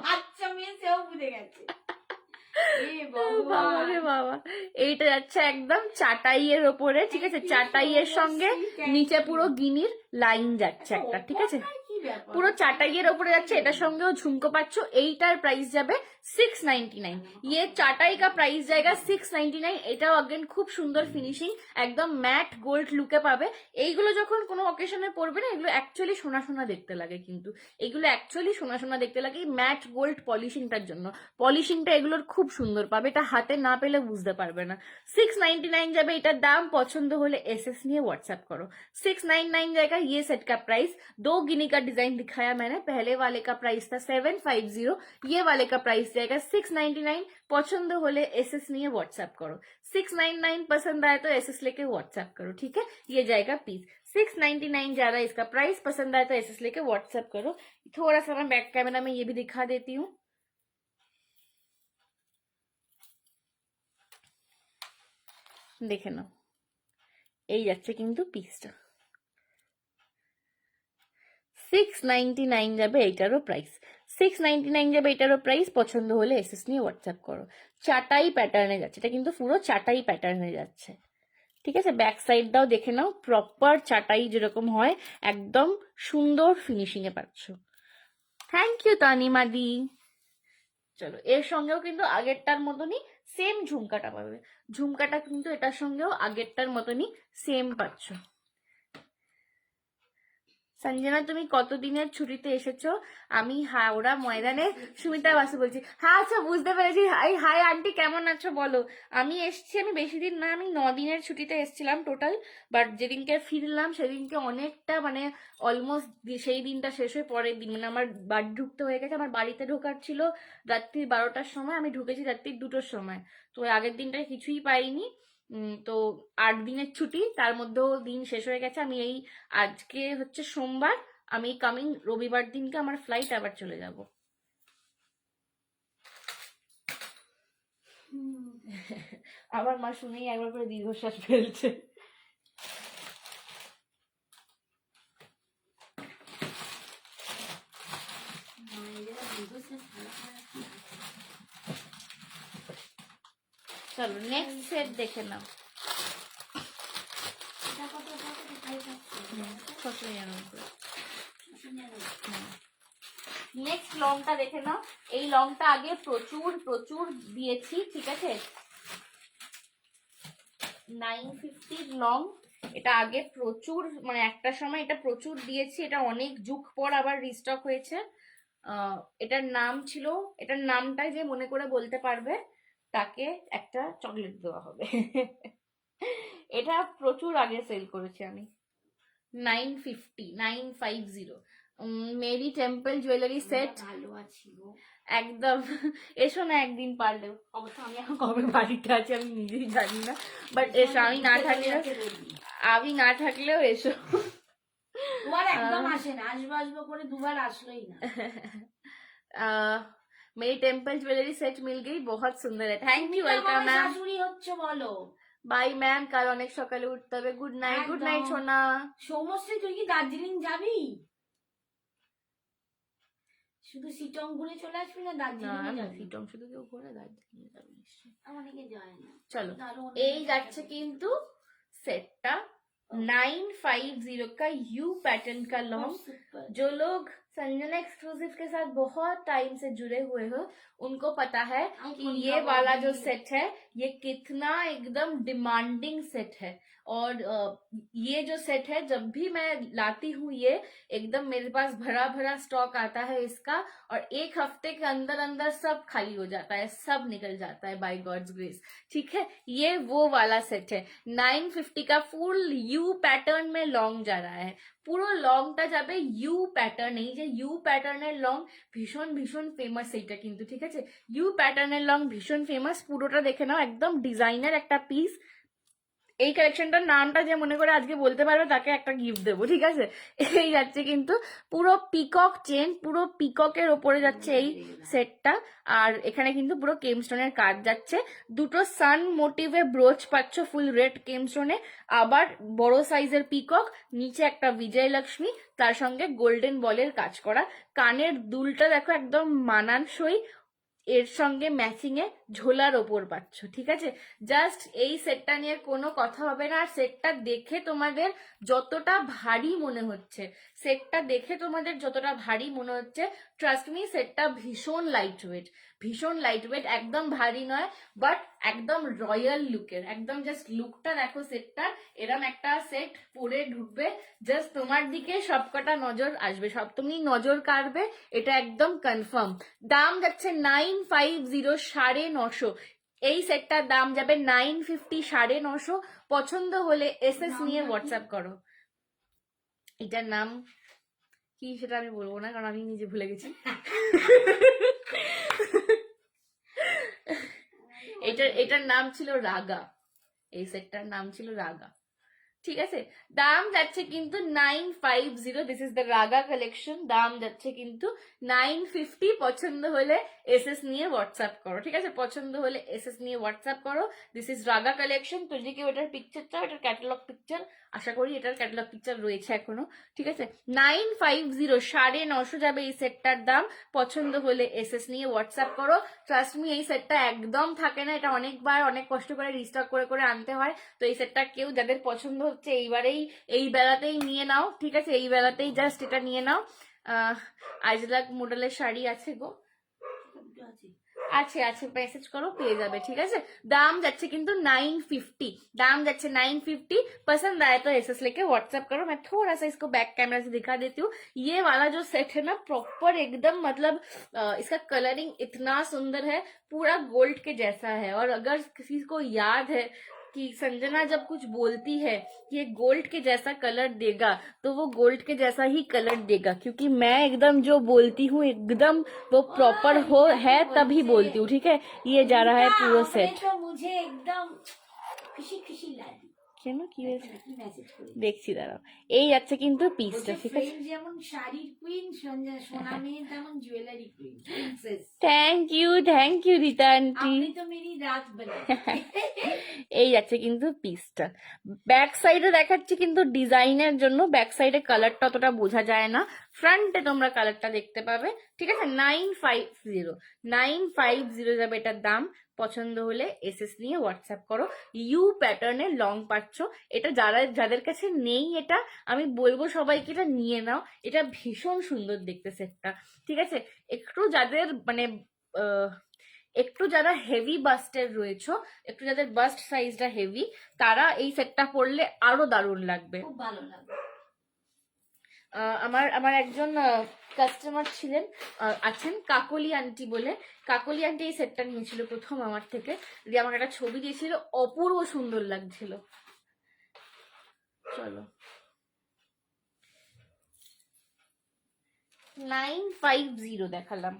বাচ্চা মেয়ে সেও বুঝে গেছে। বাবা এইটা যাচ্ছে একদম চাটাইয়ের ওপরে, ঠিক আছে, চাটাইয়ের সঙ্গে নিচে পুরো গিনির লাইন যাচ্ছে একটা, ঠিক আছে, পুরো চাটাইয়ের ওপরে যাচ্ছে, এটার সঙ্গেও ঝুমকো পাচ্ছ। এইটার প্রাইস যাবে 699। ইয়ে চাটাই কা প্রাইস জায়গা 699। এটাও अगेन খুব সুন্দর ফিনিশিং, একদম ম্যাট গোল্ড লুকে পাবে। এইগুলো যখন কোনো অকেশনে পরবে না, এগুলো অ্যাকচুয়ালি সোনা সোনা দেখতে লাগে, কিন্তু এগুলো অ্যাকচুয়ালি সোনা সোনা দেখতে লাগে ম্যাট গোল্ড পলিশিংটার জন্য। পলিশিংটা এগুলোর খুব সুন্দর পাবে, এটা হাতে না পেলে বুঝতে পারবে না। 699 যাবে এটার দাম, পছন্দ হলে এসএস নিয়ে হোয়াটসঅ্যাপ করো। 699 जाएगा ये सेट का प्राइस। 2 गिनी का डिजाइन दिखाया मैंने, पहले वाले का प्राइस था 750, ये वाले का प्राइस जाएगा 699। पसंद होले एसएस नहीं व्हाट्सएप करो। 699 पसंद आए तो एसएस लेके व्हाट्सएप करो, ठीक है, ये जाएगा पीस। 699 जा रहा है इसका प्राइस, पसंद आए तो एसएस लेके व्हाट्सएप करो। थोड़ा सा मैं बैक कैमरा में ये भी दिखा देती हूँ, দেখে নাও। এই যাচ্ছে কিন্তু পিসটা 699 যাবে এইটারও প্রাইস, 699 যাবে এটারও প্রাইস। পছন্দ হলে এসএস নিয়ে হোয়াটসঅ্যাপ করো। চাটাই প্যাটার্নে যাচ্ছে, এটা কিন্তু পুরো চাটাই প্যাটার্নে যাচ্ছে, ঠিক আছে। ব্যাক সাইডটাও দেখে নাও, প্রপার চাটাই যেরকম হয় একদম সুন্দর ফিনিশিং এ পাচ্ছ। থ্যাংক ইউ তানিমা দি। চলো এর সঙ্গেও কিন্তু আগেরটার মতনই সেম ঝুমকাটা পাবে, ঝুমকাটা কিন্তু এটার সঙ্গেও আগেরটার মতনই সেম পাচ্ছ। সঞ্জনা তুমি কতদিনের ছুটিতে এসেছো? আমি হাওড়া ময়দানে সুমিতা বাসু বলছি। হ্যাঁ আচ্ছা বুঝতে পেরেছি। হাই হাই আন্টি কেমন আছো বলো। আমি এসছি, আমি বেশি দিন না, আমি 9 দিনের ছুটিতে এসছিলাম টোটাল। বাট যেদিনকে ফিরলাম সেদিনকে অনেকটা মানে অলমোস্ট সেই দিনটা শেষ হয়ে পরের দিন মানে আমার বাড়ি ঢুকতে হয়ে গেছে। আমার বাড়িতে ঢোকার ছিল রাত্রি 12টার সময়, আমি ঢুকেছি রাত্রি 2টোর সময়। তো আগের দিনটায় কিছুই পাইনি। তো 8 দিনের ছুটি, তার মধ্যেও দিন শেষ হয়ে গেছে। আমি এই আজকে হচ্ছে সোমবার, আমি কামিং রবিবার দিনকে আমার ফ্লাইট আবার চলে যাব। আবার মা শুনেই একবার করে দীর্ঘশ্বাস ফেলছে। চলো নেক্সট সেট দেখে নাও। নেক্সট লংটা দেখে নাও। এই লংটা আগে প্রচুর প্রচুর দিয়েছি, ঠিক আছে, 950 লং। এটা আগে প্রচুর মানে একটা সময় এটা প্রচুর দিয়েছি, এটা অনেক যুগ পর আবার রিস্টক হয়েছে। এটার নাম ছিল, এটার নামটা যে মনে করে বলতে পারবে তাকে একটা চকলেট দেওয়া হবে। এটা প্রচুর আগে সেল করেছি আমি, 950 মেরি টেম্পল জুয়েলারি সেট। ভালো আছি গো। একদম এসো না একদিন পারলেও, অবশ্য আমি এখন কবে বাড়িতে আছি আমি নিজেই জানি না, বাট এসো, আমি না থাকলেও এসো। তোমার একদম আসে না, আসবো আসবো করে দুবার আসলোই না। मेरी टेम्पल ज्वेलरी सेट मिल गई, बहुत सुंदर है, थैंक यू, वेलकम मैम। শাশুড়ি হচ্ছে বলো। বাই ম্যাম, কাল অনেক সকালে উঠতে হবে, গুড নাইট। গুড নাইট সোনা। সৌমশ্রী তুই কি দার্জিলিং যাবি? শুধু সিটং ঘুরে চলে আসবি না দার্জিলিং যাবি? সিটং শুধু কেউ ঘুরে, দার্জিলিং যাবে নিশ্চয়ই। অনেকে যায় না। চলো, এই যাচ্ছে কিন্তু সেটটা 950 का यू पैटर्न का लॉन्ग। जो लोग संजना एक्सक्लूसिव के साथ बहुत टाइम से जुड़े हुए हो उनको पता है कि ये वाला जो सेट है ये कितना एकदम डिमांडिंग सेट है। और ये जो सेट है जब भी मैं लाती हूँ ये एकदम मेरे पास भरा भरा स्टॉक आता है इसका, और एक हफ्ते के अंदर अंदर सब खाली हो जाता है, सब निकल जाता है बाय गॉड्स ग्रेस। ठीक है, ये वो वाला सेट है 950 का, फुल यू पैटर्न में लॉन्ग जा रहा है, পুরো লংটা যাবে ইউ প্যাটার্ন। এই যে ইউ প্যাটার্নের লং ভীষণ ভীষণ ফেমাস এইটা কিন্তু, ঠিক আছে, ইউ প্যাটার্নের লং ভীষণ ফেমাস। পুরোটা দেখে নাও, একদম ডিজাইনার একটা পিস। এই কালেকশনটার নামটা যে মনে করে আজকে বলতে পারবে তাকে একটা গিফট দেবো, ঠিক আছে। এই যাচ্ছে কিন্তু পুরো পিকক চেন, পুরো পিককের ওপরে যাচ্ছে এই সেটটা, আর এখানে কিন্তু পুরো কেমস্টোনের কাজ যাচ্ছে। দুটো সান মোটিভে ব্রোচ পাচ্ছ ফুল রেড কেমস্টোনে, আবার বড় সাইজের পিকক, নিচে একটা বিজয় লক্ষ্মী, তার সঙ্গে গোল্ডেন বলের কাজ করা। কানের দুলটা দেখো একদম মানানসই, এর সঙ্গে ম্যাচিং এ ঝোলার ওপর পাচ্ছ, ঠিক আছে। জাস্ট এই সেটটা নিয়ে কোনো কথা হবে না। আর সেটটা দেখে তোমাদের যতটা ভারী মনে হচ্ছে, সেটটা দেখে তোমাদের যতটা ভারী মনে হচ্ছে, ট্রাস্ট মি সেটটা ভীষণ লাইট ওয়েট, ভীষণ লাইট ওয়েট, একদম ভারী নয়, বাট একদম রয়্যাল লুকের। একদম জাস্ট লুকটা দেখো সেটটার, এরম একটা সেট পরে ঢুকবে, জাস্ট তোমার দিকে সবকটা নজর আসবে, সব তুমি নজর কাড়বে, এটা একদম কনফার্ম। দাম যাচ্ছে 950, 950। এই সেটটার দাম যাবে 950, 950। পছন্দ হলে এসএস নিয়ে হোয়াটসঅ্যাপ করো। এটার নাম কি সেটা আমি বলবো না, কারণ আমি নিজে ভুলে গেছি। এটার নাম ছিল রাগা, এই সেটটার নাম ছিল রাগা, ঠিক আছে। দাম যাচ্ছে কিন্তু 950, this is the Raga collection. দাম যাচ্ছে কিন্তু 950। পছন্দ হলে এসএস নিয়ে হোয়াটসঅ্যাপ করো, ঠিক আছে, পছন্দ হলে এসএস নিয়ে হোয়াটসঅ্যাপ করো। This is Raga collection. তো যদি কেউ এটার পিকচার চাও, এটার ক্যাটালগ পিকচার, আশা করি এটার ক্যাটালগ পিকচার রয়েছে এখনো, ঠিক আছে। 950, 950 যাবে এই সেটটার দাম। পছন্দ হলে এসএস নিয়ে হোয়াটসঅ্যাপ করো। ট্রাস্ট মি, এই সেটটা একদম থাকে না, এটা অনেকবার অনেক কষ্ট করে রিস্টক করে করে আনতে হয়। তো এই সেটটা কেউ যাদের পছন্দ হচ্ছে এইবারেই, এই বেলাতেই নিয়ে নাও, ঠিক আছে, এই বেলাতেই জাস্ট এটা নিয়ে নাও। আজলাক মডেলের শাড়ি আছে গো, আছে আছে, মেসেজ করো পেয়ে যাবে, ঠিক আছে। দাম যাচ্ছে কিন্তু 950, दाम जाच्छे 950। पसंद आए तो एसएस लेके व्हाट्सएप करो। मैं थोड़ा सा इसको बैक कैमरा से दिखा देती हूँ। ये वाला जो सेट है ना, प्रॉपर एकदम मतलब इसका कलरिंग इतना सुंदर है, पूरा गोल्ड के जैसा है। और अगर किसी को याद है कि संजना जब कुछ बोलती है ये गोल्ड के जैसा कलर देगा, तो वो गोल्ड के जैसा ही कलर देगा, क्योंकि मैं एकदम जो बोलती हूँ एकदम वो प्रॉपर हो है तभी बोलती हूँ, ठीक है। ये जा रहा है पूरा सेट। तो मुझे एकदम खुशी खुशी लगी। কেন কি হয়েছে দেখছি, দাঁড়াও। এই যাচ্ছে কিন্তু পিসটা, ঠিক আছে। যেমন শাড়ির কুইন সোনা মেয়ে, তেমন jewellery queen princess. Thank you Rita aunty, আপনি তো মেরি রাত বলে। এই যাচ্ছে কিন্তু পিসটা। ব্যাক সাইডে দেখাচ্ছি কিন্তু ডিজাইনের জন্য, ব্যাক সাইডে কালারটা অতটা বোঝা যায় না, ফ্রন্টে তোমরা কালারটা দেখতে পাবে, ঠিক আছে। 950 যাবে এটার দাম। পছন্দ হলে এসএস নিয়ে হোয়াটসঅ্যাপ করো। ইউ প্যাটার্নের লং পাচ্ছ, এটা যাদের কাছে নেই এটা আমি বলবো সবাইকে এটা নিয়ে নাও, এটা ভীষণ সুন্দর দেখতে সেটটা, ঠিক আছে। একটু যাদের মানে একটু যারা হেভি বাস্টের রয়েছে, একটু যাদের বাস্ট সাইজটা হেভি, তারা এই সেটটা পরলে আরো দারুণ লাগবে, খুব ভালো লাগবে। আমার একজন কাস্টমার ছিলেন, আছেন কাকলি আন্টি বলে। কাকলি আন্টি এই সেটটা নিয়েছিল প্রথম আমার থেকে, দিয়ে আমাকে একটা ছবি দিয়েছিল, অপূর্ব সুন্দর লাগছিল। চলো, 950 দেখালাম।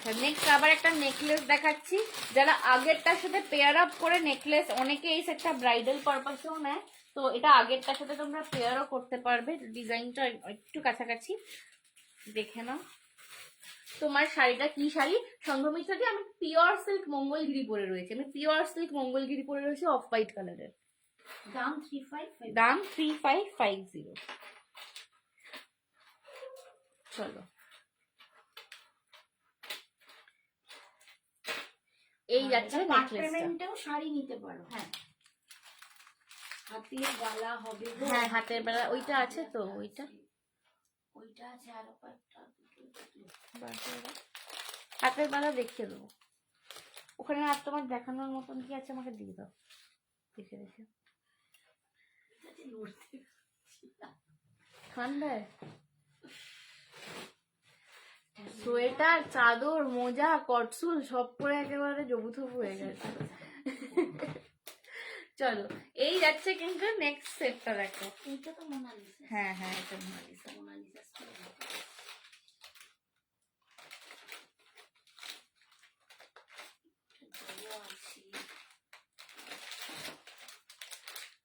আচ্ছা নেক্সট আবার একটা নেকলেস দেখাচ্ছি, যারা আগেরটার সাথে পেয়ার আপ করে নেকলেস, অনেকে এই সেটটা ব্রাইডাল পারপাসেও নেয়, তো এটা আগেরটার সাথে তোমরা পেয়ারও করতে পারবে। ডিজাইনটা একটু কাছাকাছি দেখে নাও। তোমার শাড়িটা কি শাড়ি? সংঘমিত্রাদি আমি পিওর সিল্ক মঙ্গলগিরি পরে রয়েছে, আমি পিওর সিল্ক মঙ্গলগিরি পরে রয়েছে অফ হোয়াইট কালারের। দাম 3550। দাম 3550। চলো এই যাচ্ছে নেকলেসটা। পেমেন্টেও শাড়ি নিতে পারো। হ্যাঁ হাতের বালা হবে। হ্যাঁ হাতের বেলা ওইটা আছে তো, ওইটা আছে আরো কয়েকটা। হাতের বেলা দেখিয়ে দেবো ওখানে। আর তোমার দেখানোর মতন কি আছে আমাকে দিয়ে দাও, দেখে দেখে। ঠান্ডায় সোয়েটার, চাদর, মোজা, কটসুল সব পরে একেবারে জবুথবু হয়ে গেছে। চলো এই যাচ্ছে কিন্তু নেক্সট সেটটা দেখো। এটা তো মোনালিসা। হ্যাঁ হ্যাঁ এটা মোনালিসা।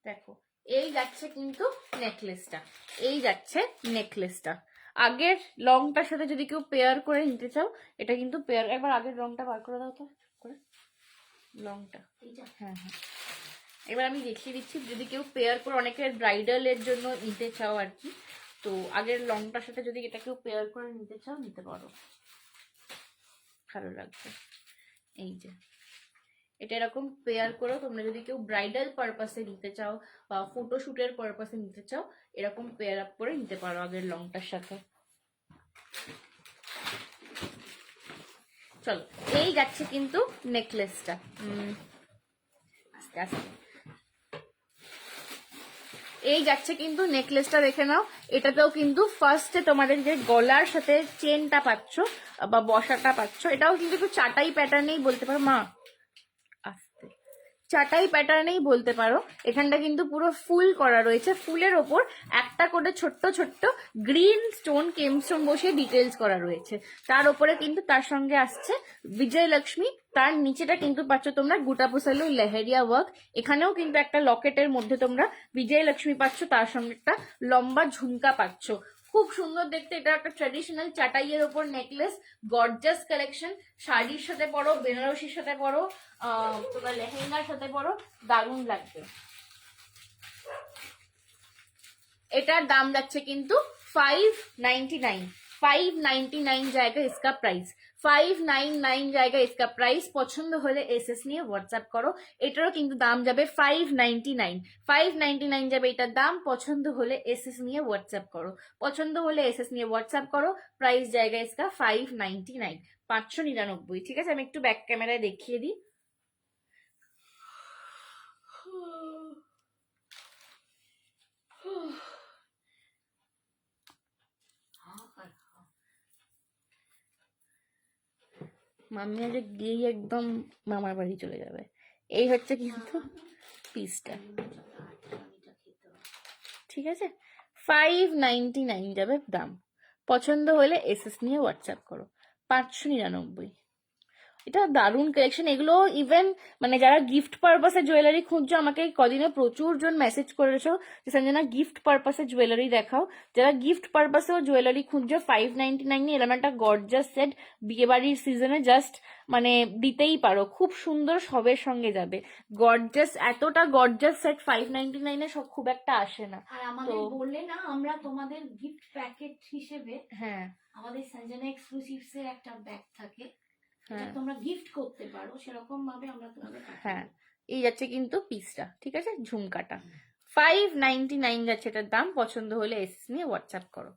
দেখো এই যাচ্ছে কিন্তু নেকলেসটা, এই যাচ্ছে নেকলেসটা। আগের লংটার সাথে যদি কেউ পেয়ার করে নিতে চাও, এটা কিন্তু পেয়ার। একবার আগের রংটা বার করে দাও তো করে, লংটা। হ্যাঁ হ্যাঁ এবার আমি দেখিয়ে দিচ্ছি, যদি কেউ পেয়ার করে, অনেকের ব্রাইডালের জন্য নিতে চাও আর কি, তো আগের লংটার সাথে যদি এটা কেউ পেয়ার করে নিতে চাও নিতে পারো, ভালো লাগবে। এই যে এটা এরকম পেয়ার করেও তোমরা যদি কেউ ব্রাইডাল পারপাসে নিতে চাও বা ফটোশুটের পারপাসে নিতে চাও, এরকম পেয়ার আপ করে নিতে পারো আগের লংটার সাথে। চলো এই যাচ্ছে কিন্তু নেকলেসটা। আস্তে আস্তে এই যাচ্ছে কিন্তু নেকলেসটা, দেখে নাও। এটাতেও কিন্তু ফার্স্টে তোমাদের যে গলার সাথে চেনটা পাচ্ছ বা বসাটা পাচ্ছ, এটাও কিন্তু একটু চাটাই প্যাটার্নেই বলতে পারো। মা আস্তে, চাটাই প্যাটার্নেই বলতে পারো। এখানটা কিন্তু পুরো ফুল করা রয়েছে, ফুলের ওপর একটা করে ছোট্ট ছোট্ট গ্রিন স্টোন, কেম স্টোন বসিয়ে ডিটেলস করা রয়েছে। তার উপরে কিন্তু তার সঙ্গে আসছে বিজয়লক্ষ্মী, তার নিচেটা কিন্তু পাচ্ছ তোমরা গুটাপোসালু লেহেরিয়া ওয়ার্ক। এখানেও কিন্তু একটা লকেটের মধ্যে তোমরা বিজয়লক্ষ্মী পাচ্ছ, তার সঙ্গে একটা লম্বা ঝুমকা পাচ্ছ। খুব সুন্দর দেখতে। এটা একটা ট্র্যাডিশনাল চাটাইয়ের ওপর নেকলেস, গর্জাস কালেকশন। শাড়ির সাথে পরো, বেনারসির সাথে পরো, তোমার লেহেঙ্গার সাথে পরো, দারুণ লাগবে। এটার দাম যাচ্ছে কিন্তু 599। 599 জায়গা इसका प्राइस, 599 জায়গা इसका प्राइस। পছন্দ হলে এসএস নিয়ে হোয়াটসঅ্যাপ করো। এটারও কিন্তু দাম যাবে 599। 599 যাবে এটার দাম। পছন্দ হলে এসএস নিয়ে হোয়াটসঅ্যাপ করো, পছন্দ হলে এসএস নিয়ে হোয়াটসঅ্যাপ করো। প্রাইস জায়গা इसका 599, 599। ঠিক আছে, আমি একটু ব্যাক ক্যামেরায় দেখিয়ে দিই। মাম্মি আজ গিয়ে একদম মামার বাড়ি চলে যাবে। এই হচ্ছে কিন্তু পিসটা, ঠিক আছে। 599 যাবে দাম। পছন্দ হলে এসএস নিয়ে হোয়াটসঅ্যাপ করো। 599। এটা দারুণ কালেকশন। এগুলো ইভেন মানে যারা গিফট পারপাসে জুয়েলারি খুঁজছো, আমাকে কদিনে প্রচুর জন মেসেজ করেছো যে সঞ্জনা গিফট পারপাসে জুয়েলারি দেখাও। যারা গিফট পারপাসেও জুয়েলারি খুঁজছো, 599 এরকম একটা গর্জাস সেট বিয়ে বাড়ির সিজনে জাস্ট মানে দিতেই পারো। খুব সুন্দর, সবের সঙ্গে যাবে। গর্জাস, এতটা গর্জাস সেট 599 সব খুব একটা আসে না। আর আমাদের বললে না, আমরা তোমাদের গিফট প্যাকেট হিসেবে, হ্যাঁ আমাদের সঞ্জনা এক্সক্লুসিভস এর একটা ব্যাগ থাকে, তোমরা গিফট করতে পারো, সেরকম ভাবে আমরা তোমাদের। হ্যাঁ এই যাচ্ছে কিন্তু পিসটা, ঠিক আছে, ঝুমকাটা 599 যাচ্ছে এটার দাম। পছন্দ হলে এসএস নিয়ে হোয়াটসঅ্যাপ করো।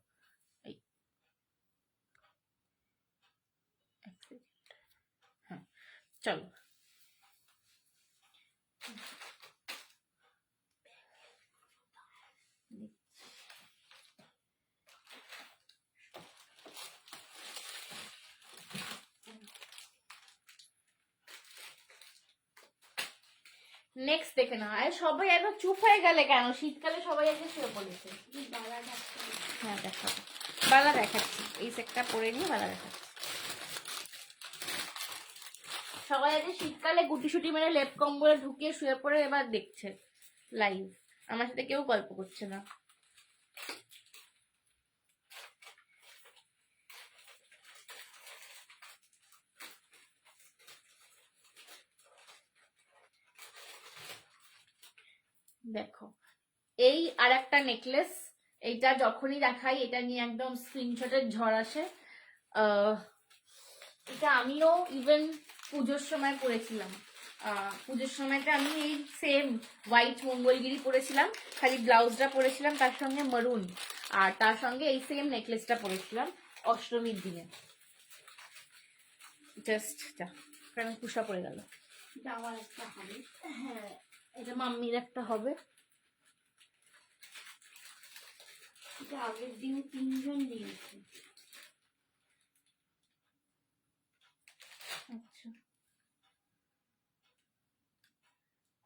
হ্যাঁ চলো নেক্সট দেখে না। আর সবাই একদম চুপ হয়ে গেলে কেন? শীতকালে সবাই একদম শুয়ে পড়েছে। হ্যাঁ দেখাবো, বালা দেখাচ্ছি। এই সেটটা পরে নিয়ে বালা দেখাচ্ছি। সবাই আগে শীতকালে গুটি সুটি মেরে লেপ কম্বলে ঢুকিয়ে শুয়ে পড়ে এবার দেখছে লাইভ, আমার সাথে কেউ গল্প করছে না। দেখো এই আর একটা নেকলেস, এইটা যখনই দেখাই এটা নিয়ে একদম স্ক্রিনশটের ঝড় আসে। এটা আমিও ইভেন পুজোর সময় পরেছিলাম। পুজোর সময়টা আমি এই সেম হোয়াইট মঙ্গলগিরি পরেছিলাম, খালি ব্লাউজটা পরেছিলাম তার সঙ্গে মারুন, আর তার সঙ্গে এই সেম নেকলেসটা পরেছিলাম অষ্টমীর দিনে। জাস্ট যা কারণ কুসা পড়ে গেল। এটা আমার একটা হবে। হ্যাঁ এটা মাম্মির একটা হবে। এটা আগের দিনে 3 জন নিয়েছে। আচ্ছা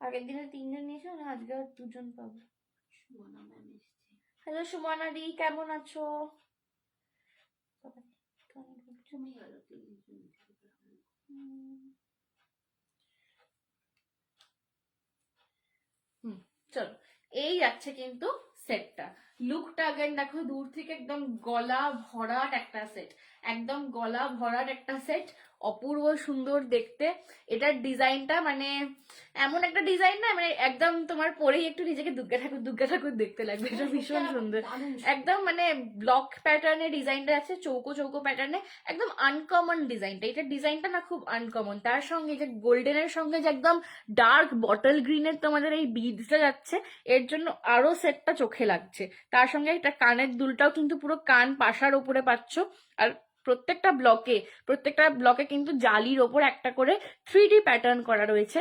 আগের দিনে 3 জন নিয়েছো না, আজকে আর 2 জন পাবো। সুমনা ম্যাম এসছে। হ্যালো সুমনা দি, কেমন আছো? কমে গেল 3 জন। চলো এই যাচ্ছে কিন্তু সেটটা। লুকটা আগেন দেখো দূর থেকে একদম গলা ভরাট একটা সেট, একদম গলা ভরাট একটা সেট, অপূর্ব সুন্দর দেখতে। এটার ডিজাইনটা মানে এমন একটা ডিজাইন না, মানে একদম তোমার পরেই একটু নিজেকে দুর্গা ঠাকুর দেখতে লাগবে। এটা ভীষণ সুন্দর, একদম মানে ব্লক প্যাটার্নের ডিজাইনটা আছে, চৌকো চৌকো প্যাটার্নে, একদম আনকমন ডিজাইনটা। এটার ডিজাইনটা না খুব আনকমন, তার সঙ্গে যে গোল্ডেনের সঙ্গে যে একদম ডার্ক বটল গ্রিনের তোমাদের এই বিডসটা যাচ্ছে, এর জন্য আরো সেটটা চোখে লাগছে। তার সঙ্গে একটা কানের দুলটাও কিন্তু পুরো কান পাশার ওপরে পাচ্ছ, আর প্রত্যেকটা ব্লকে কিন্তু জালির ওপর একটা করে 3D প্যাটার্ন করা রয়েছে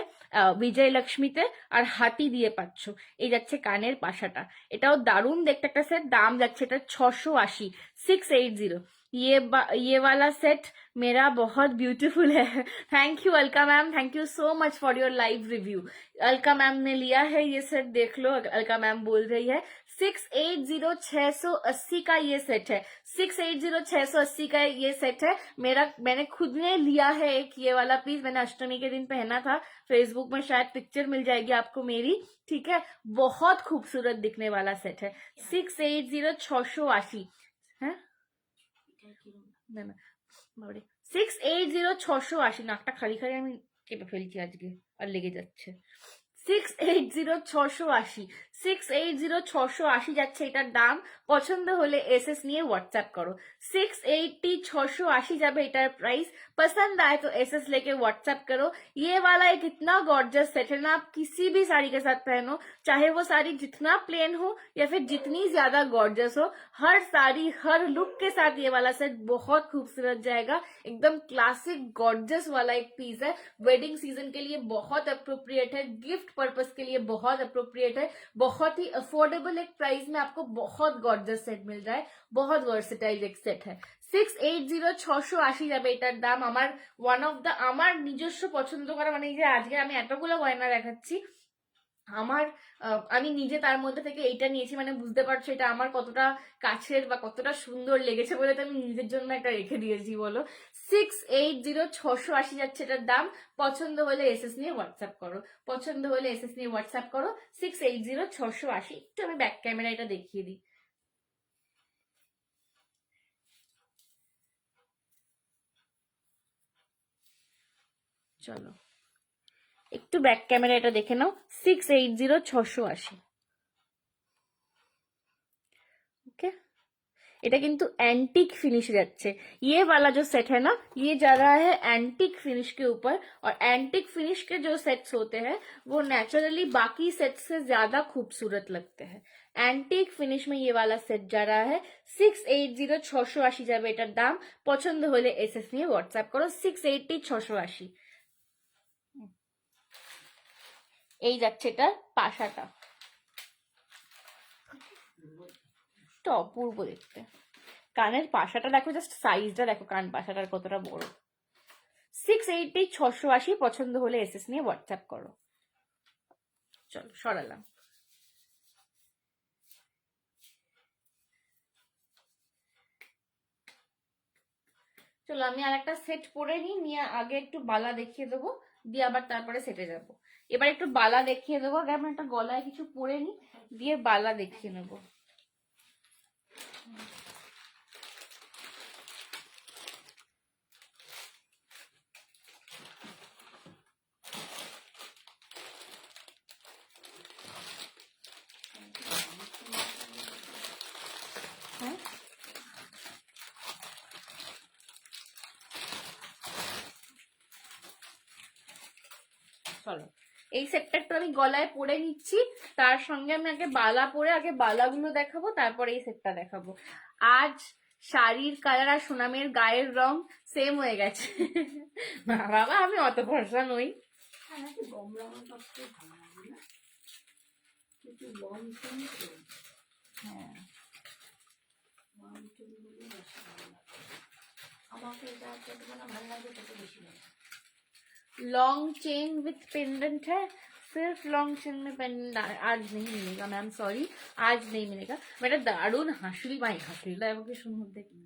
বিজয়লক্ষ্মীতে, আর হাতি দিয়ে পাচ্ছ। এই যাচ্ছে কানের পাশাটা, এটাও দারুণ দেখতে একটা সেট। দাম যাচ্ছে এটা 680, 680। ये वाला सेट मेरा बहुत ब्यूटीफुल है। Thank you Alka ma'am, thank you so much for your live review. Alka ma'am ने लिया है ये सेट, देख लो। अलका मैम बोल रही है 680 का ये सेट है, 680 का ये सेट है मेरा। मैंने खुद ने लिया है एक ये वाला पीस, मैंने अष्टमी के दिन पहना था। फेसबुक में शायद पिक्चर मिल जाएगी आपको मेरी, ठीक है। बहुत खूबसूरत दिखने वाला सेट है। 680 है না না বাবারে 680 নাকটা খালি খালি আমি কেটে ফেলছি আজকে, আর লেগে যাচ্ছে। 680 যাচ্ছে এটার দাম। পছন্দ হলে এসএস নিয়ে হোয়াটসঅ্যাপ করো। 680 যাবে এটার প্রাইস। पसंद आए तो एसएस लेके व्हाट्सएप करो। ये वाला एक इतना गॉर्जियस सेट है ना, आप किसी भी साड़ी के साथ पहनो, चाहे वो साड़ी जितना प्लेन हो या फिर जितनी ज्यादा गॉर्जियस हो, हर साड़ी हर लुक के साथ ये वाला सेट बहुत खूबसूरत जाएगा। एकदम क्लासिक गॉर्जियस वाला एक पीस है, वेडिंग सीजन के लिए बहुत अप्रोप्रिएट है, गिफ्ट पर्पस के लिए बहुत अप्रोप्रिएट है। बहुत ही अफोर्डेबल एक प्राइस में आपको बहुत गॉर्जियस सेट मिल रहा है, बहुत वर्सेटाइल एक सेट है। 680 যাবে এটার দাম। আমার ওয়ান অফ দ্য আমার নিজস্ব পছন্দ করা, মানে এই যে আজকে আমি এতগুলো গয়না দেখাচ্ছি, আমার আমি নিজে তার মধ্যে থেকে এইটা নিয়েছি, মানে বুঝতে পারছো এটা আমার কতটা কাছের বা কতটা সুন্দর লেগেছে বলে তো আমি নিজের জন্য একটা রেখে দিয়েছি বলো। 680 যাচ্ছে এটার দাম। পছন্দ হলে এসএস নিয়ে হোয়াটসঅ্যাপ করো, পছন্দ হলে এসএস নিয়ে হোয়াটসঅ্যাপ করো। 680 একটু আমি ব্যাক ক্যামেরা এটা দেখিয়ে দিই। চলো একটু ব্যাক ক্যামেরা এটা দেখে নাও। 680 ओके। এটা কিন্তু एंटीक फिनिश যাচ্ছে। ये वाला जो सेट है ना, ये जा रहा है एंटीक फिनिश के ऊपर, और एंटीक फिनिश के जो सेट्स होते हैं वो नेचुरली बाकी सेट से ज्यादा खूबसूरत लगते हैं। एंटीक फिनिश में ये वाला सेट जा रहा है। 680 যাবে এটার দাম। পছন্দ হলে এসএস নিয়ে হোয়াটসঅ্যাপ করো। 680 এই যাচ্ছে এটার পাশাটা, অপূর্ব দেখতে। কানের পাশাটা দেখো, জাস্ট সাইজটা দেখো কান পাশাটার কতটা বড়। 680 পছন্দ হলে এসএস নিয়ে হোয়াটসঅ্যাপ করো। চলো সরালাম। চলো আমি আর একটা সেট পরে নিয়ে আগে একটু বালা দেখিয়ে দেবো, দিয়ে আবার তারপরে সেটে যাব। এবার একটু বালা দেখিয়ে দেবো, আগে আমি একটা গলায় কিছু পরে নি, দিয়ে বালা দেখিয়ে নেবো। চলো এই সেটটা একটু আমি গলায় পরে নিচ্ছি, তার সঙ্গে আমি আগে বালা পরে আগে বালাগুলো দেখাবো, তারপরে এই সেটটা দেখাবো। আজ শাড়ির কালার আর সোনামের গায়ের রং সেম হয়ে গেছে। বাবা আমি অত ভরসা নই। হ্যাঁ আমাকে এটা ভালো লাগবে, তত বেশি লাগে। लॉन्ग चेन विथ पेंडेंट है, सिर्फ लॉन्ग चेन में पेंडेंट आज नहीं मिलेगा मैम, सॉरी आज नहीं मिलेगा। मेरा दारुण हासुली भाई हासुলিটা আমাকে শুনুন দেখি,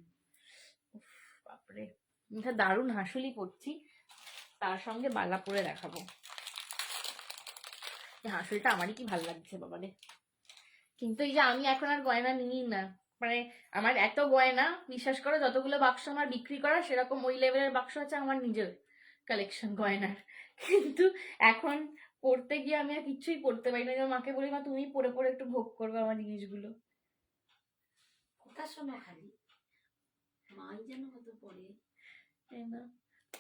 বাপরে এটা দারুণ হাসুলি পড়ছি, তার সঙ্গে বালা পরে দেখাবো। এই হাসুলিটা আমারই কি ভালো লাগছে বাবারে। কিন্তু এই যে আমি এখন আর গয়না নিই না, মানে আমার এত গয়না বিশ্বাস করো, যতগুলো বাক্স আমার বিক্রি করা সেরকম ওই লেভেলের বাক্স আছে আমার নিজের কালেকশন গয়নার। কিন্তু এখন পড়তে গিয়ে আমি আর কিছুই পড়তে পারি না, যেমন মাকে বলি মা তুমি পরে পরে একটু ভোগ করবে আমার জিনিসগুলো। কথা শোনো খালি, মাই যেন কত পড়ে।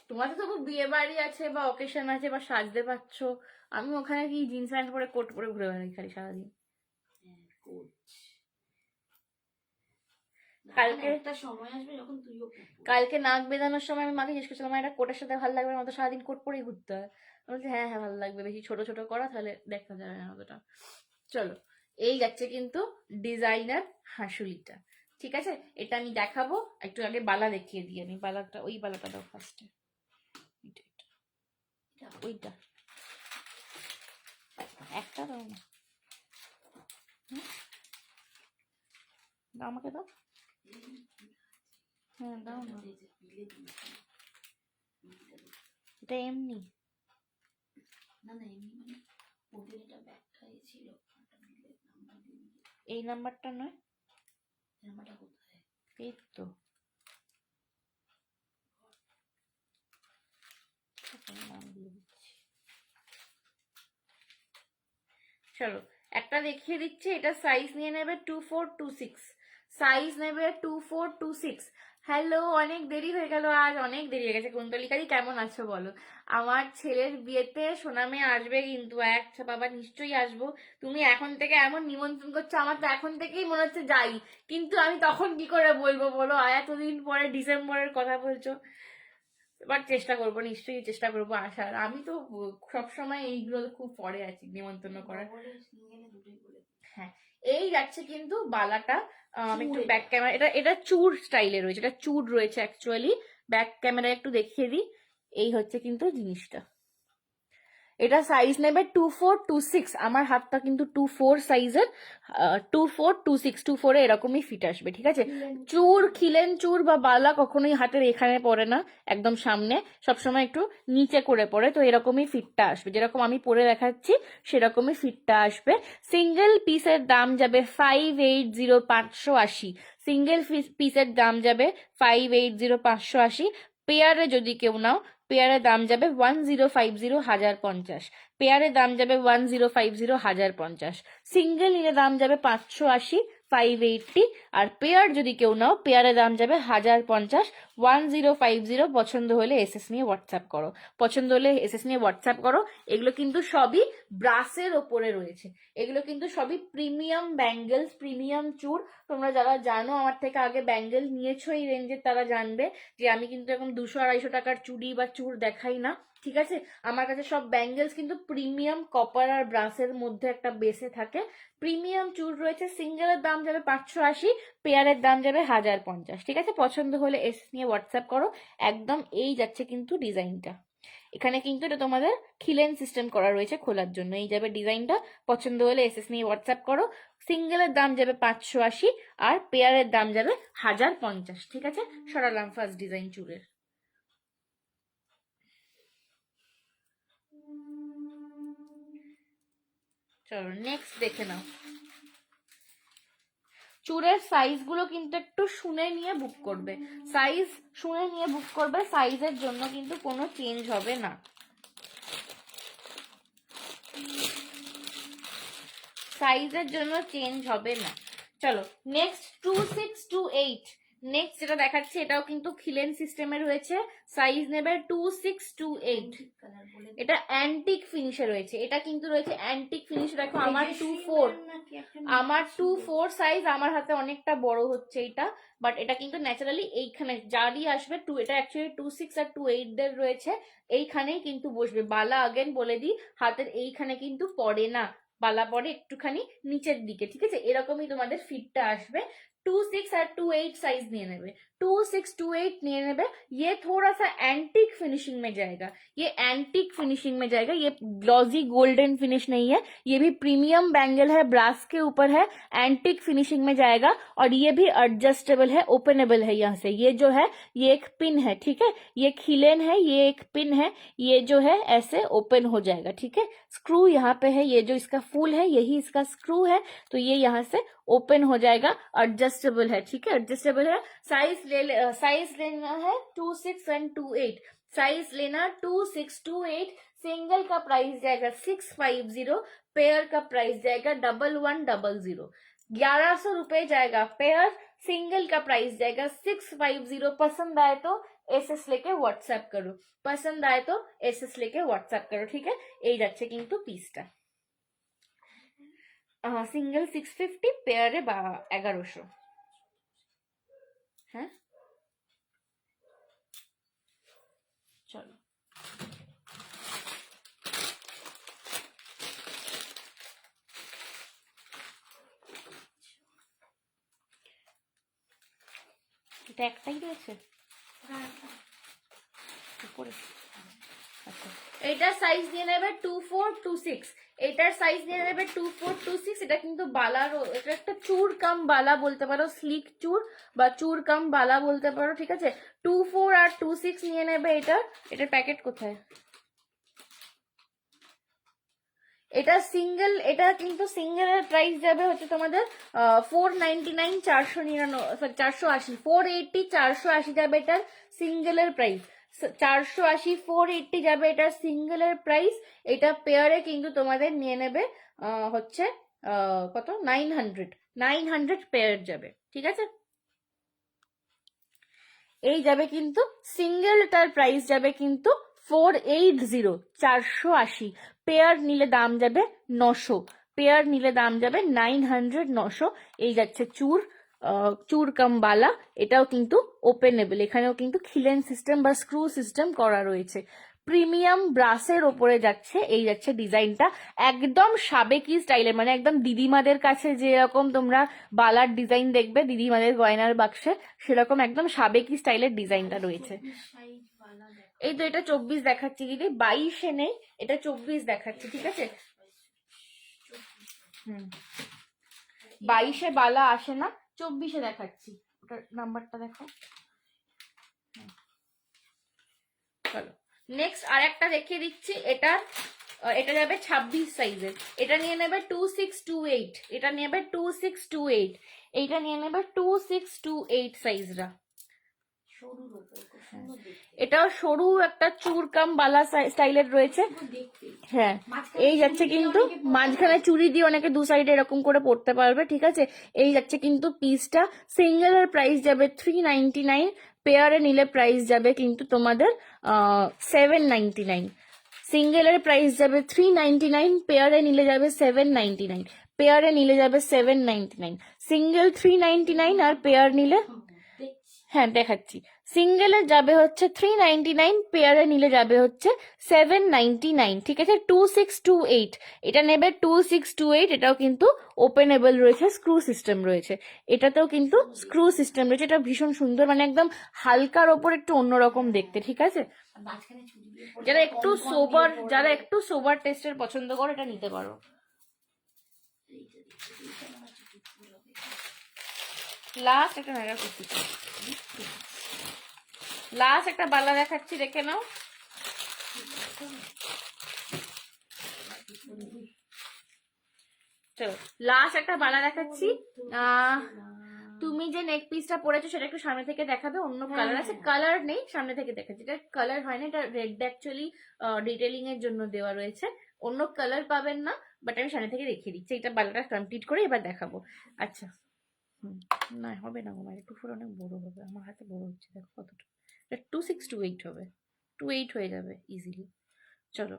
তোমার তো তবু বিয়ে বাড়ি আছে বা অকেশন আছে বা সাজতে পারছো, আমি ওখানে কি জিন্স প্যান্ট পরে কোট পরে ঘুরে বেড়াই খালি সারাদিন। কালকে একটা সময় আসবে যখন তুইও কালকে নাক বেঁধানোর সময় আমি মাকে জিজ্ঞেস করছিলাম এটা কোটের সাথে ভালো লাগবে না, তো সারাদিন কোট পরেই ঘুরতে হয়। বলছি হ্যাঁ হ্যাঁ ভালো লাগবে, বেশি ছোট ছোট করা তাহলে দেখা যাবে না অতটা। চলো এই যাচ্ছে কিন্তু ডিজাইনার হাসুলিটা, ঠিক আছে এটা আমি দেখাবো। একটু আগে বালা দেখিয়ে দিই আমি, বালাটা ওই বালাটা দাও ফার্স্টে, ওইটা একটা দাও না, আমাকে দাও, হ্যাঁ দাও না, এটা এমনি না না এমনি মানে ওদের এটা ব্যাগ খাইয়েছিল, এই নাম্বারটা নয়, নাম্বারটা কোথায়? এই তো চলো একটা দেখিয়ে দিচ্ছি, এটা সাইজ নিয়ে নেবে 2426, সাইজ নেবে 2426। হ্যালো অনেক দেরি হয়ে গেল, আজ অনেক দেরি হয়ে গেছে। কুন্তলিকাদি কেমন আছো বলো? আমার ছেলের বিয়েতে সোনামে আসবে কিন্তু, আচ্ছা বাবা নিশ্চয়ই আসবো। তুমি এখন থেকে এমন নিমন্ত্রণ করছো, আমার তো এখন থেকেই মনে হচ্ছে যাই, কিন্তু আমি তখন কি করে বলবো বলো, এতদিন পরে ডিসেম্বরের কথা বলছো। এবার চেষ্টা করবো, নিশ্চয়ই চেষ্টা করবো আসার। আমি তো সবসময় এইগুলো খুব পরে আছি নিমন্ত্রণ করার। হ্যাঁ এই যাচ্ছে কিন্তু বালাটা, আমি একটু ব্যাক ক্যামেরা, এটা এটা চুর স্টাইলে রয়েছে, এটা চুর রয়েছে অ্যাকচুয়ালি, ব্যাক ক্যামেরা একটু দেখিয়ে দিই। এই হচ্ছে কিন্তু জিনিসটা, এটা সাইজ নেবে 2426, আমার হাতটা কিন্তু 24 সাইজের, 2426 24 এরকমই ফিট আসবে, ঠিক আছে। চুর খিলেন চুর বা বালা কখনোই হাতের এখানে পড়ে না, একদম সামনে সবসময় একটু নিচে করে পড়ে, তো এরকমই ফিটটা আসবে, যেরকম আমি পরে দেখাচ্ছি সেরকমই ফিটটা আসবে। সিঙ্গেল পিসের দাম যাবে 580580, সিঙ্গেল পিসের দাম যাবে 580580। পেয়ারে যদি কেউ নাও পেয়ারের দাম যাবে 1050 পেয়ারের দাম যাবে 1050 সিঙ্গেল নিলে দাম যাবে 580 580, আর পেয়ার যদি কেউ নাও পেয়ারের দাম যাবে 1050 1050। পছন্দ হলে এসএস নিয়ে হোয়াটসঅ্যাপ করো, পছন্দ হলে এসএস নিয়ে হোয়াটসঅ্যাপ করো। এগুলো কিন্তু সবই ব্রাসের ওপরে রয়েছে, এগুলো কিন্তু সবই প্রিমিয়াম ব্যাঙ্গেলস, প্রিমিয়াম চুর। তোমরা যারা জানো আমার থেকে আগে ব্যাঙ্গেল নিয়েছো এই রেঞ্জের তারা জানবে যে আমি কিন্তু এখন 200-250 টাকার চুড়ি বা চুর দেখাই না, ঠিক আছে। আমার কাছে সব ব্যাঙ্গেলস কিন্তু প্রিমিয়াম কপার আর ব্রাসের মধ্যে একটা বেসে থাকে, প্রিমিয়াম চুর রয়েছে। সিঙ্গেলের দাম যাবে 580, পেয়ারের দাম যাবে 1050, ঠিক আছে। পছন্দ হলে এস নিয়ে হোয়াটসঅ্যাপ করো। একদম এই যাচ্ছে কিন্তু ডিজাইনটা, এখানে কিন্তু এটা তোমাদের খিলেন সিস্টেম করা রয়েছে খোলার জন্য, এই যাবে ডিজাইনটা। পছন্দ হলে এসএস নিয়ে হোয়াটসঅ্যাপ করো। সিঙ্গেলের দাম যাবে 580 আর পেয়ারের দাম যাবে 1050, ঠিক আছে। সরালাম ফার্স্ট ডিজাইন চুরের। চলো নেক্সট দেখে নাও। চুড়ের সাইজ গুলো কিন্তু একটু শুনে নিয়ে বুক করবে, সাইজ শুনে নিয়ে বুক করবে, সাইজের জন্য কিন্তু কোনো চেঞ্জ হবে না। সাইজের জন্য চেঞ্জ হবে না। চলো নেক্সট 2628, নেক্সট যেটা দেখাচ্ছি এটাও কিন্তু খিলেন সিস্টেমে রয়েছে, সাইজ নেবে 2628। এটা অ্যান্টিক ফিনিশে রয়েছে, এটা কিন্তু রয়েছে অ্যান্টিক ফিনিশ। দেখো আমার 24, আমার 24 সাইজ, আমার হাতে অনেকটা বড় হচ্ছে এটা, বাট এটা কিন্তু ন্যাচারালি এইখানে যারই আসবে এটা অ্যাকচুয়ালি 26 আর 28 দের রয়েছে, এইখানেই কিন্তু বসবে। বালা আগেন বলে দিই, হাতের এইখানে কিন্তু পড়ে না, বালা পরে একটুখানি নিচের দিকে, ঠিক আছে? এরকমই তোমাদের ফিটটা আসবে। 26 और 28 साइज নিয়ে নেবে, 2628 নিয়ে নেবে। ये थोड़ा सा एंटीक फिनिशिंग में जाएगा, ये एंटीक फिनिशिंग में जाएगा, ये ग्लॉसी गोल्डन फिनिश नहीं है, ये भी प्रीमियम बैंगल है, ब्रास के ऊपर है, एंटीक फिनिशिंग में जाएगा। और ये भी एडजस्टेबल है, ओपनेबल है यहाँ से। ये जो है ये एक पिन है, ठीक है, ये खिलेन है, ये एक पिन है, ये जो है ऐसे ओपन हो जाएगा, ठीक है। स्क्रू यहाँ पे है, ये जो इसका फूल है यही इसका स्क्रू है, तो ये यहाँ से ओपन हो जाएगा, एडजस्टेबल है, ठीक है, एडजस्टेबल है। साइज लेना है 26 और 28, साइज लेना 2628। सिंगल का प्राइस जाएगा 650, पेयर का प्राइस जाएगा 1100, 1100 रुपए जाएगा पेयर, सिंगल का प्राइस जाएगा 650। पसंद आए तो एसएस लेके व्हाट्सएप करो, पसंद आए तो एसएस लेके व्हाट्सएप करो, ठीक है। এই যাচ্ছে কিন্তু পিসটা, সিঙ্গেল 650, পেয়ারে 1100। হ্যাঁ চলো এটা একটাই রয়েছে উপরে। আচ্ছা এটার সাইজ নিয়ে নেবে 2426, এটার সাইজ নিয়ে নেবে 2426। এটা কিন্তু বালারও, এটা একটা চুর কাম বালা বলতে পারো, স্লিক চুর বা চুর কাম বালা বলতে পারো, ঠিক আছে। 24 আর 26 নিয়ে নেবে। এটার প্যাকেট কোথায়? এটা সিঙ্গেল, এটা কিন্তু সিঙ্গেলের প্রাইস যাবে হচ্ছে তোমাদের 499, 480, 480, 480 যাবে এটার সিঙ্গেলের প্রাইস, 480, 480 যাবে এটার সিঙ্গেলের প্রাইস। এটা পেয়ারে কিন্তু তোমাদের নিয়ে নেবে হচ্ছে কত, 900 পেয়ার যাবে, ঠিক আছে। এই যাবে কিন্তু সিঙ্গেলটার প্রাইস যাবে কিন্তু 480, 480। পেয়ার নিলে দাম যাবে 900, পেয়ার নিলে দাম যাবে 900, 900। এই যাচ্ছে চুর কাম বালা, এটাও কিন্তু ওপেনেবল, এখানেও কিন্তু খিলেন সিস্টেম বা স্ক্রু সিস্টেম করা রয়েছে। প্রিমিয়াম ব্রাসের ওপরে যাচ্ছে, এই যাচ্ছে ডিজাইনটা, একদম সাবেকি স্টাইলের, মানে একদম দিদিমাদের কাছে যেরকম তোমরা বালার ডিজাইন দেখবে দিদিমাদের গয়নার বাক্সে, সেরকম একদম সাবেকি স্টাইলের ডিজাইনটা রয়েছে। এই তো এটা 24 দেখাচ্ছি দিদি, 22-এ নেই, এটা 24 দেখাচ্ছি, ঠিক আছে। 22-এ বালা আসে না, 24-এ দেখাচ্ছি, ওটার নাম্বারটা দেখো। চলো নেক্সট আর একটা দেখিয়ে দিচ্ছি, এটা যাবে 26 সাইজের, এটা নিয়ে নেবে 2628, এটা নেবে 2628, এইটা নিয়ে নেবে 2628 সাইজরা। এটাও সরু একটা চুরকাম বালা স্টাইলের রয়েছে, হ্যাঁ। এই যাচ্ছে কিন্তু মাঝখানে চুড়ি দিয়ে অনেকে দু সাইডে এরকম করে পড়তে পারবে, ঠিক আছে। এই যাচ্ছে কিন্তু পিসটা, সিঙ্গেলের প্রাইস যাবে 399, পেয়ারে নিলে প্রাইস যাবে কিন্তু তোমাদের 799। সিঙ্গেলের প্রাইস যাবে 399, পেয়ারে নিলে যাবে 799, পেয়ারে নিলে যাবে 799। সিঙ্গেল 399 আর পেয়ার নিলে, হ্যাঁ দেখাচ্ছি, সিঙ্গেলে যাবে হচ্ছে 399, পেয়ারে নিলে যাবে হচ্ছে 799, ঠিক আছে। 2628, এটা নেবে 2628, এটাও কিন্তু ওপেনেবল রয়েছে, স্ক্রু সিস্টেম রয়েছে, এটাতেও কিন্তু স্ক্রু সিস্টেম রয়েছে। এটা ভীষণ সুন্দর, মানে একদম হালকার ওপর একটু অন্যরকম দেখতে, ঠিক আছে। যারা একটু সোবার টেস্টের পছন্দ করো এটা নিতে পারো। লাস্ট একটা নাগা কুর্তি, লাস্ট একটা বালা দেখাচ্ছি, দেখে নাও। চলো লাস্ট একটা বালা দেখাচ্ছি। তুমি যে নেক পিসটা পরেছো সেটা একটু সামনে থেকে দেখাবে, অন্য কালার আছে, কালার নেই, সামনে থেকে দেখাচ্ছি। এটা কালার হয় না, এটা রেড অ্যাকচুয়ালি ডিটেলিং এর জন্য দেওয়া রয়েছে, অন্য কালার পাবেন না, বাট আমি সামনে থেকে দেখিয়ে দিচ্ছি। এটা বালাটা কমপ্লিট করে এবার দেখাবো। আচ্ছা না হবে না, আমার একটু পুরো অনেক বড় হবে, আমার হাতে বড় হচ্ছে, দেখো কতটা, এটা 2628 হবে, 28 হয়ে যাবে ইজিলি। চলো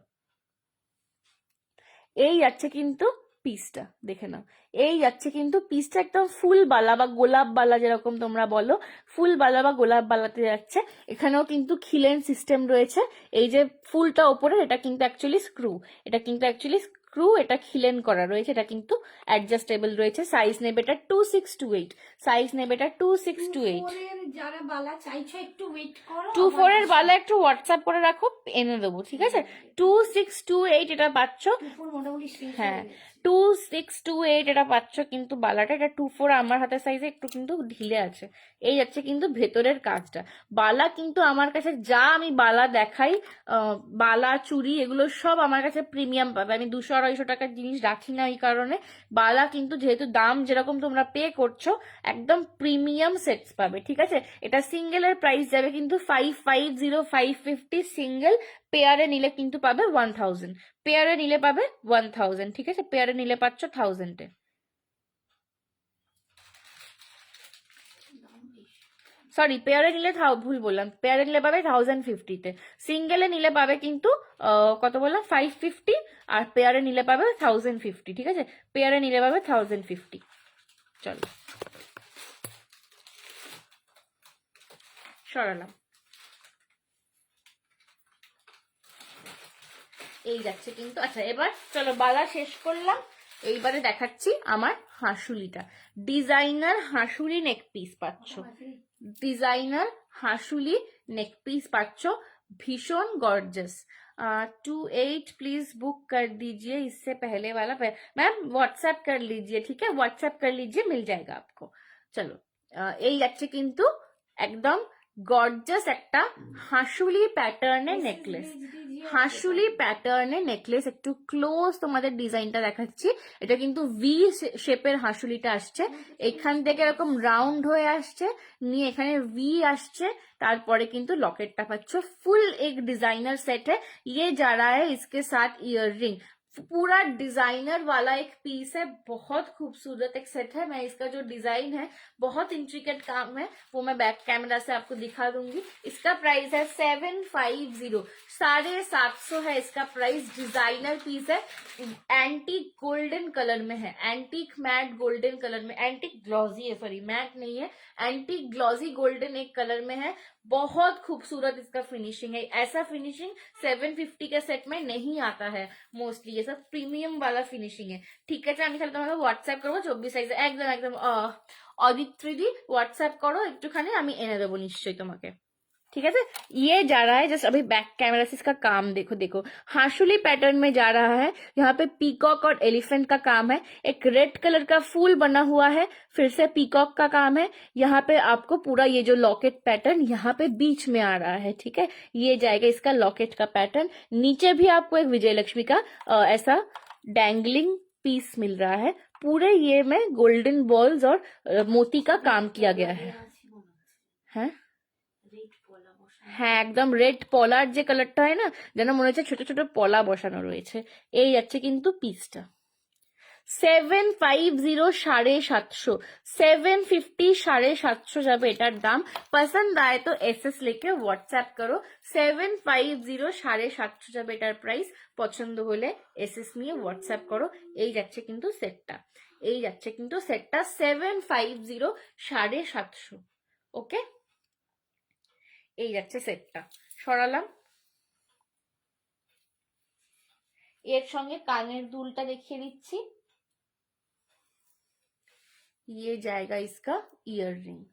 এই যাচ্ছে কিন্তু পিসটা, দেখে নাও, এই যাচ্ছে কিন্তু পিসটা একদম ফুল বালা বা গোলাপ বালা যেরকম তোমরা বলো, ফুল বালা বা গোলাপ বালাতে যাচ্ছে। এখানেও কিন্তু খিলেন সিস্টেম রয়েছে, এই যে ফুলটা ওপরে এটা কিন্তু অ্যাকচুয়ালি স্ক্রু, এটা কিন্তু অ্যাকচুয়ালি স্ক্রু, এটা খিলেন করা রয়েছে, এটা কিন্তু অ্যাডজাস্টেবল রয়েছে। সাইজ নেবে এটা 2628, সাইজ নেবে এটা 2628। যারা বালা চাইছো একটু ওয়েট করো, 24 এর বালা একটু হোয়াটসঅ্যাপ করে রাখো, এনে দেবো, ঠিক আছে। 2628 এটা পাচ্ছ, মোটামুটি হ্যাঁ 2628 এটা পাচ্ছ কিন্তু বালাটা, এটা 24 আমার হাতের সাইজে একটু কিন্তু ঢিলে আছে। এই যাচ্ছে কিন্তু ভেতরের কাজটা। বালা কিন্তু আমার কাছে যা আমি বালা দেখাই, বালা চুড়ি এগুলো সব আমার কাছে প্রিমিয়াম পাবে, আমি 200-250 টাকার জিনিস রাখি না, এই কারণে বালা কিন্তু যেহেতু দাম যেরকম তোমরা পে করছো একদম প্রিমিয়াম সেটস পাবে, ঠিক আছে। এটা সিঙ্গেলের প্রাইস যাবে কিন্তু 550 550, সিঙ্গেল, পেয়ারে নিলে কিন্তু পাবে 1000, পেয়ারে নিলে পাবে 1000, ঠিক আছে, পেয়ারে নিলে পাচ্ছ 1000-এ। সরি পেয়ারে নিলে ভুল বললাম, পেয়ারে নিলে পাবে 1050-তে, সিঙ্গেলে নিলে পাবে কিন্তু কত বললাম 550, আর পেয়ারে নিলে পাবে 1050, ঠিক আছে, পেয়ারে নিলে পাবে 1050। চলো সরালাম, এই যাচ্ছে কিন্তু। আচ্ছা এবার চলো বালা শেষ করলাম, এইবারে দেখাচ্ছি আমার হাঁসুলিটা। ডিজাইনার হাঁসুলি নেক পিস পাচ্ছ, ডিজাইনার হাঁসুলি नेक पीस पाচ্ছ, भीषण गॉर्जियस। 28 प्लीज बुक कर दीजिए, इससे पहले वाला मैम व्हाट्सएप कर लीजिए, ठीक है, व्हाट्सएप कर लीजिए, मिल जाएगा आपको। चलो এই যাচ্ছে কিন্তু একদম গর্জাস একটা হাঁসুলি প্যাটার্নের নেকলেস, হাঁসুলি প্যাটার্নের নেকলেস। একটু ক্লোজ তোমাদের ডিজাইনটা দেখাচ্ছি, এটা কিন্তু ভি শেপের হাঁসুলিটা আসছে, এখান থেকে এরকম রাউন্ড হয়ে আসছে, নিয়ে এখানে ভি আসছে, তারপরে কিন্তু লকেটটা পাচ্ছ। ফুল एक डिजाइनर सेट है, ये जा रहा है इसके साथ ईयर रिंग, पूरा डिजाइनर वाला एक पीस है, बहुत खूबसूरत एक सेट है। मैं इसका जो डिजाइन है बहुत इंट्रिकेट काम है, वो मैं बैक कैमरा से आपको दिखा दूंगी। इसका प्राइस है 750, 750 है इसका प्राइस। डिजाइनर पीस है, एंटीक गोल्डन कलर में है, एंटीक मैट गोल्डन कलर में, एंटीक ग्लॉजी है, सॉरी मैट नहीं है, एंटीक ग्लॉजी गोल्डन एक कलर में है। बहुत खूबसूरत इसका फिनिशिंग है, ऐसा फिनिशिंग 750 के सेट में नहीं आता है मोस्टली, ये सब प्रीमियम वाला फिनिशिंग है, ठीक है। আমি তাহলে তোমাকে হোয়াটসঅ্যাপ করবো 24 সাইজে, একদম একদম অদিত্রিদি হোয়াটসঅ্যাপ করো একটুখানি, আমি এনে দেবো নিশ্চয়ই তোমাকে, ठीक है। ये जा रहा है जस्ट अभी बैक कैमरा से इसका काम देखो, देखो हाशुली पैटर्न में जा रहा है, यहाँ पे पीकॉक और एलिफेंट का काम है, एक रेड कलर का फूल बना हुआ है, फिर से पीकॉक का काम है, यहाँ पे आपको पूरा ये जो लॉकेट पैटर्न यहाँ पे बीच में आ रहा है, ठीक है, ये जाएगा इसका लॉकेट का पैटर्न। नीचे भी आपको एक विजय लक्ष्मी का ऐसा डैंगलिंग पीस मिल रहा है, पूरे ये में गोल्डन बॉल्स और मोती का काम किया गया है, हैं হ্যাঁ একদম রেড পলার যে কালারটা হয় না, যেন মনে হচ্ছে ছোট ছোট পলা বসানো রয়েছে। এই যাচ্ছে কিন্তু পিসটা 750, 750, 750, 750 যাবে এটার দাম। পছন্দ আয় তো এসএস লিখে হোয়াটসঅ্যাপ করো, 750, 750 যাবে এটার প্রাইস। পছন্দ হলে এসএস নিয়ে হোয়াটসঅ্যাপ করো। এই যাচ্ছে কিন্তু সেটটা, এই যাচ্ছে কিন্তু সেটটা 750, 750, ওকে। এই যাচ্ছে সেটটা, সরালাম। এর সঙ্গে কানের দুলটা দেখিয়ে দিচ্ছি, ये जाएगा इसका ear ring,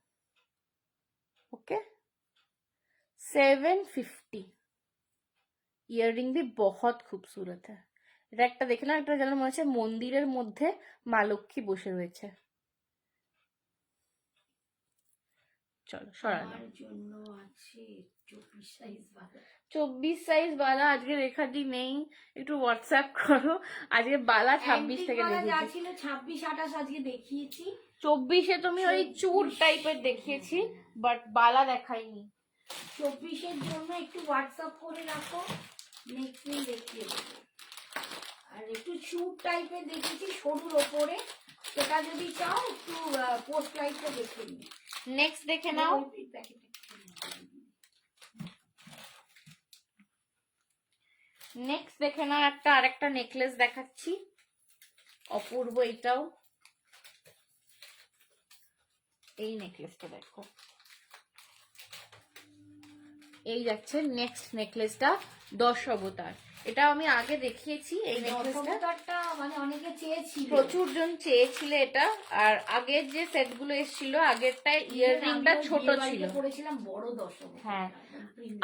okay 750। Ear ring भी बहुत खूबसूरत है, এটা একটা দেখে না, একটা যেন মনে হচ্ছে মন্দিরের মধ্যে মা লক্ষ্মী বসে রয়েছে। চলো সরালাম। আমার জন্য আছে 24 সাইজ বালা। 24 সাইজ বালা আজকে রেখাদি নেই, একটু হোয়াটসঅ্যাপ করো। আজকে বালা 26 থেকে যা দেখিয়েছি। ছিল 26 28 আজকে দেখিয়েছি। 24-এ তুমি ওই চুর টাইপের দেখিয়েছি, বাট বালা দেখাইনি। 24-এর জন্য একটু হোয়াটসঅ্যাপ করে রাখো, নেক্সট দিন দেখিয়ে দেবো। আর একটু চুর টাইপের দেখেছি সরুর ওপরে, সেটা যদি চাও একটু পোস্ট লাইটটা দেখে নিই। নেক্সট দেখে নাও। নেক্সট দেখে নাও, আরেকটা নেকলেস দেখাচ্ছি, অপূর্ব এটাও। এই নেকলেসটা দেখো, এই যাচ্ছে নেক্সট নেকলেসটা 10 অবতার। এটা আমি আগে দেখিয়েছি। এই নেকলেসটা মানে অনেকে চেয়েছিল, প্রচুর জন চেয়েছিল এটা। আর আগের যে সেট গুলো এসেছিল, আগেরটায় ইয়াররিংটা ছোট ছিল, করেছিলাম বড় 10। হ্যাঁ,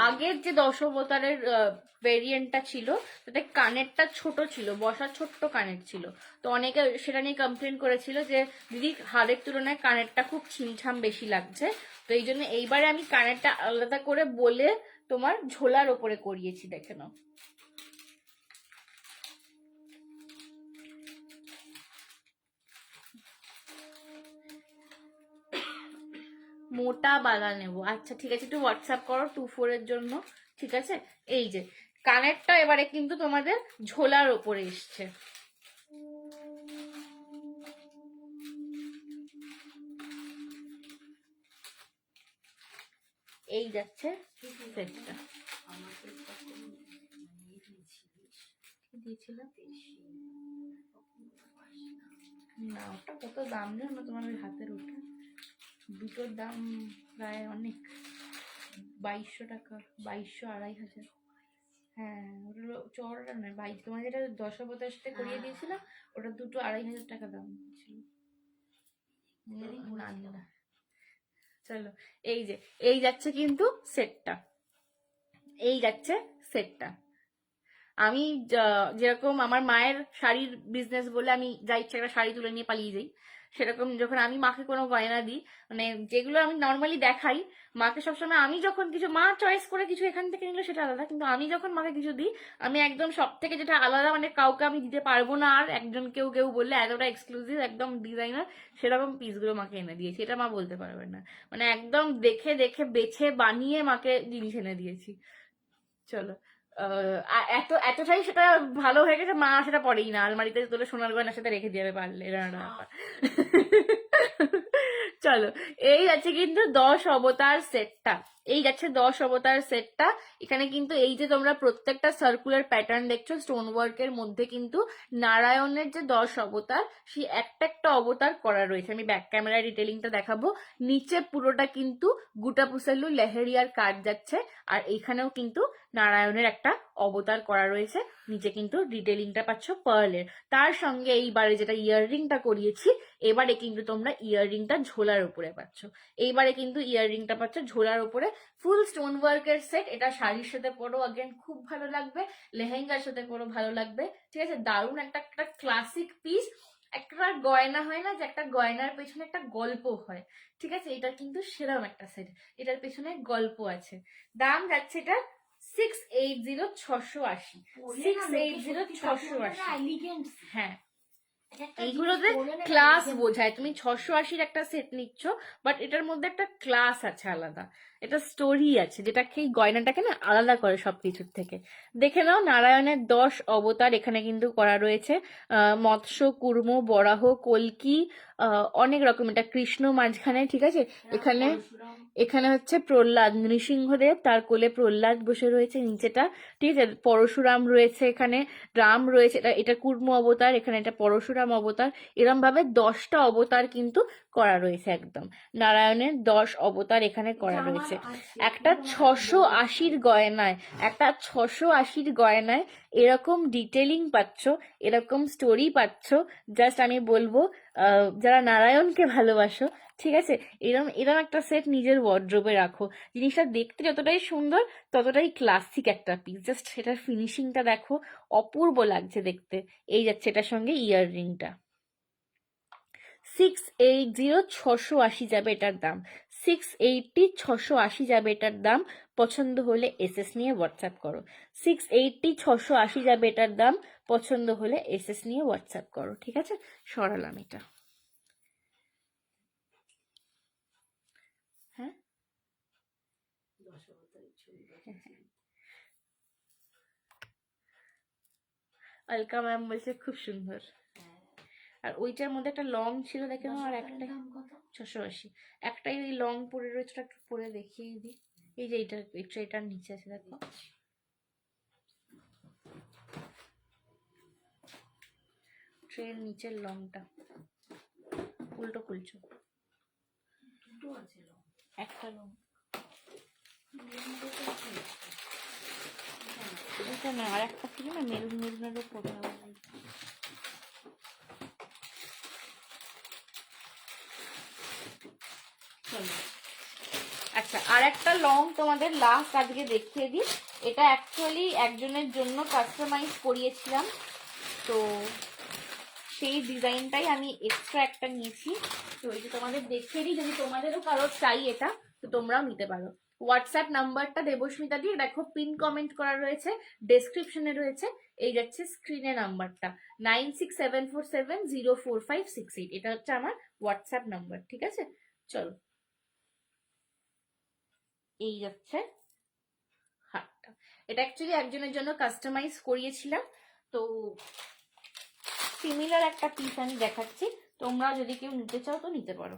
আগের যে 10 অবতারের ভেরিয়েন্টটা ছিল তাতে কানেরটা ছোট ছিল, বসার ছোট্ট কানের ছিল। তো অনেকে সেটা নিয়ে কমপ্লেন করেছিল যে দিদি হারের তুলনায় কানেরটা খুব ছিমছাম বেশি লাগছে। তো এই জন্য এইবারে আমি কানেরটা আলাদা করে বলে তোমার ঝোলার ওপরে করিয়েছি, দেখে নাও। মোটা বালা নেবো, আচ্ছা ঠিক আছে, একটু হোয়াটসঅ্যাপ করো 24 এর জন্য, ঠিক আছে। এই যে কানেরটা এবারে কিন্তু তোমাদের ঝোলার ওপরে এসছে। এই যাচ্ছে সেটটা। না ওটা কত দাম জানো তোমাদের হাতের? ওটা দুটোর দাম প্রায় অনেক, 2200 টাকা, 2200 2500। হ্যাঁ, ওটা চওড়াটা নয়, তোমার যেটা 10 অবতারের সাথে করিয়ে দিয়েছিলাম ওটা দুটো 2500 টাকা দাম ছিল। না চলো, এই যাচ্ছে কিন্তু সেটটা, এই যাচ্ছে সেটটা। আমি যেরকম আমার মায়ের শাড়ির বিজনেস বলে আমি যা ইচ্ছা একটা শাড়ি তুলে নিয়ে পালিয়ে যাই, সেরকম যখন আমি মাকে কোনো গয়না দিই, মানে যেগুলো আমি নর্মালি দেখাই মাকে সবসময়, আমি যখন কিছু মা চয়েস করে কিছু এখান থেকে নিলে সেটা আলাদা, কিন্তু আমি যখন মাকে কিছু দিই আমি একদম সব থেকে যেটা আলাদা, মানে কাউকে আমি দিতে পারবো না আর, একজন কেউ বললে এতটা এক্সক্লুসিভ একদম ডিজাইনার সেরকম পিসগুলো মাকে এনে দিয়েছি। এটা মা বলতে পারবে না, মানে একদম দেখে দেখে বেছে বানিয়ে মাকে জিনিস এনে দিয়েছি। চলো, এতটাই সেটা ভালো হয়ে গেছে, মা সেটা পড়েই না, আলমারিতে তোলে সোনার গয়নার সাথে রেখে দিয়ে পারলে ব্যাপার। চলো, এই যাচ্ছে কিন্তু 10 অবতার সেটটা, এই যাচ্ছে 10 অবতার সেটটা। এখানে কিন্তু এই যে তোমরা প্রত্যেকটা সার্কুলার প্যাটার্ন দেখছো স্টোন ওয়ার্কের মধ্যে, কিন্তু নারায়ণের যে 10 অবতার সেই একটা অবতার করা রয়েছে। আমি ব্যাক ক্যামেরায় ডিটেলিংটা দেখাবো। নিচে পুরোটা কিন্তু গুটাপুসালু লেহেরিয়ার কাজ যাচ্ছে, আর এইখানেও কিন্তু নারায়ণের একটা অবতার করা রয়েছে। নিচে কিন্তু ডিটেলিংটা পাচ্ছ পার্লের, তার সঙ্গে এইবারে যেটা ইয়াররিংটা করিয়েছি, এবারে কিন্তু তোমরা ইয়াররিংটা ঝোলার উপরে পাচ্ছ। এইবারে কিন্তু ইয়াররিংটা পাচ্ছ ঝোলার উপরে, ফুল স্টোন ওয়ার্কের সেট। এটা শাড়ির সাথে পরো অগেন খুব ভালো লাগবে, লেহেঙ্গার সাথে পরো ভালো লাগবে, ঠিক আছে। দারুণ একটা ক্লাসিক পিস। একটা গয়না হয় না যে একটা গয়নার পেছনে একটা গল্প হয়, ঠিক আছে, এটা কিন্তু সেরকম একটা সেট, এটার পেছনে গল্প আছে। দাম যাচ্ছে এটা 680, 680, 680, 680। হ্যাঁ, এইগুলোতে ক্লাস বোঝায়। তুমি 680-র একটা সেট নিচ্ছ, বাট এটার মধ্যে একটা ক্লাস আছে আলাদা, এটা স্টোরি আছে, যেটাকে এই গয়নাটাকে না আলাদা করে সবকিছুর থেকে। দেখে নাও, নারায়ণের 10 অবতার এখানে কিন্তু করা রয়েছে, মৎস্য, কুর্ম, বরাহ, কল্কি, অনেক রকম। এটা কৃষ্ণ মাঝখানে, ঠিক আছে। এখানে হচ্ছে প্রহ্লাদ, নৃসিংহদেব, তার কোলে প্রহ্লাদ বসে রয়েছে নিচেটা, ঠিক আছে। পরশুরাম রয়েছে এখানে, রাম রয়েছে, এটা কুর্ম অবতার, এখানে এটা পরশুরাম অবতার। এরম ভাবে 10টা অবতার কিন্তু করা রয়েছে, একদম নারায়ণের 10 অবতার এখানে করা রয়েছে। একটা 680-র গয়নায়, এরকম ডিটেলিং পাচ্ছ, এরকম স্টোরি পাচ্ছ। জাস্ট আমি বলবো যারা নারায়ণকে ভালোবাসো, ঠিক আছে, এরম একটা সেট নিজের ওয়ার্ড্রোবে রাখো। জিনিসটা দেখতে যতটাই সুন্দর ততটাই ক্লাসিক একটা পিস। জাস্ট সেটার ফিনিশিংটা দেখো, অপূর্ব লাগছে দেখতে। এই যাচ্ছে এটার সঙ্গে ইয়াররিংটা, 680, 680 যাবে এটার দাম, 680 680 যাবে এটার দাম, পছন্দ হলে এসএস নিয়ে হোয়াটসঅ্যাপ করো। 680 680 যাবে এটার দাম, পছন্দ হলে এসএস নিয়ে হোয়াটসঅ্যাপ করো। ঠিক আছে, সরালাম এটা। হ্যাঁ, অলকা ম্যাম বলছে খুব সুন্দর। আর ওইটার মধ্যে একটা লং ছিল দেখে নাও, আর একটা 680। একটাই ওই লং পরে রয়েছে, একটু পরে দেখিয়ে দিই। এই যে এটার নিচে আছে দেখো, ট্রেন নিচের লংটা উল্টো খুলছো, একটা লং এটা না, আর একটা ছিল না মেরুন মেরুনেরও পরে। আচ্ছা, আর একটা লং তোমাদের লাস্ট আজকে দেখিয়ে দিই। এটা অ্যাকচুয়ালি একজনের জন্য কাস্টমাইজ করিয়েছিলাম, তো সেই ডিজাইনটাই আমি এক্সট্রা একটা নিয়েছি। তো এই যে তোমাদের দেখিয়ে দিই, যদি তোমাদেরও কারো চাই এটা তো তোমরাও নিতে পারো। হোয়াটসঅ্যাপ নাম্বারটা দেবস্মিতা দিয়ে দেখো, পিন কমেন্ট করা রয়েছে, ডেসক্রিপশনে রয়েছে। এই যাচ্ছে স্ক্রিনে নাম্বারটা 9674704568। এটা হচ্ছে আমার হোয়াটসঅ্যাপ নাম্বার। ঠিক আছে, চলো। এই যাচ্ছে হারটা, এটা অ্যাকচুয়ালি একজনের জন্য কাস্টমাইজ করিয়েছিলাম। তো সিমিলার একটা পিস আমি দেখাচ্ছি, তোমরা যদি কেউ নিতে চাও তো নিতে পারো।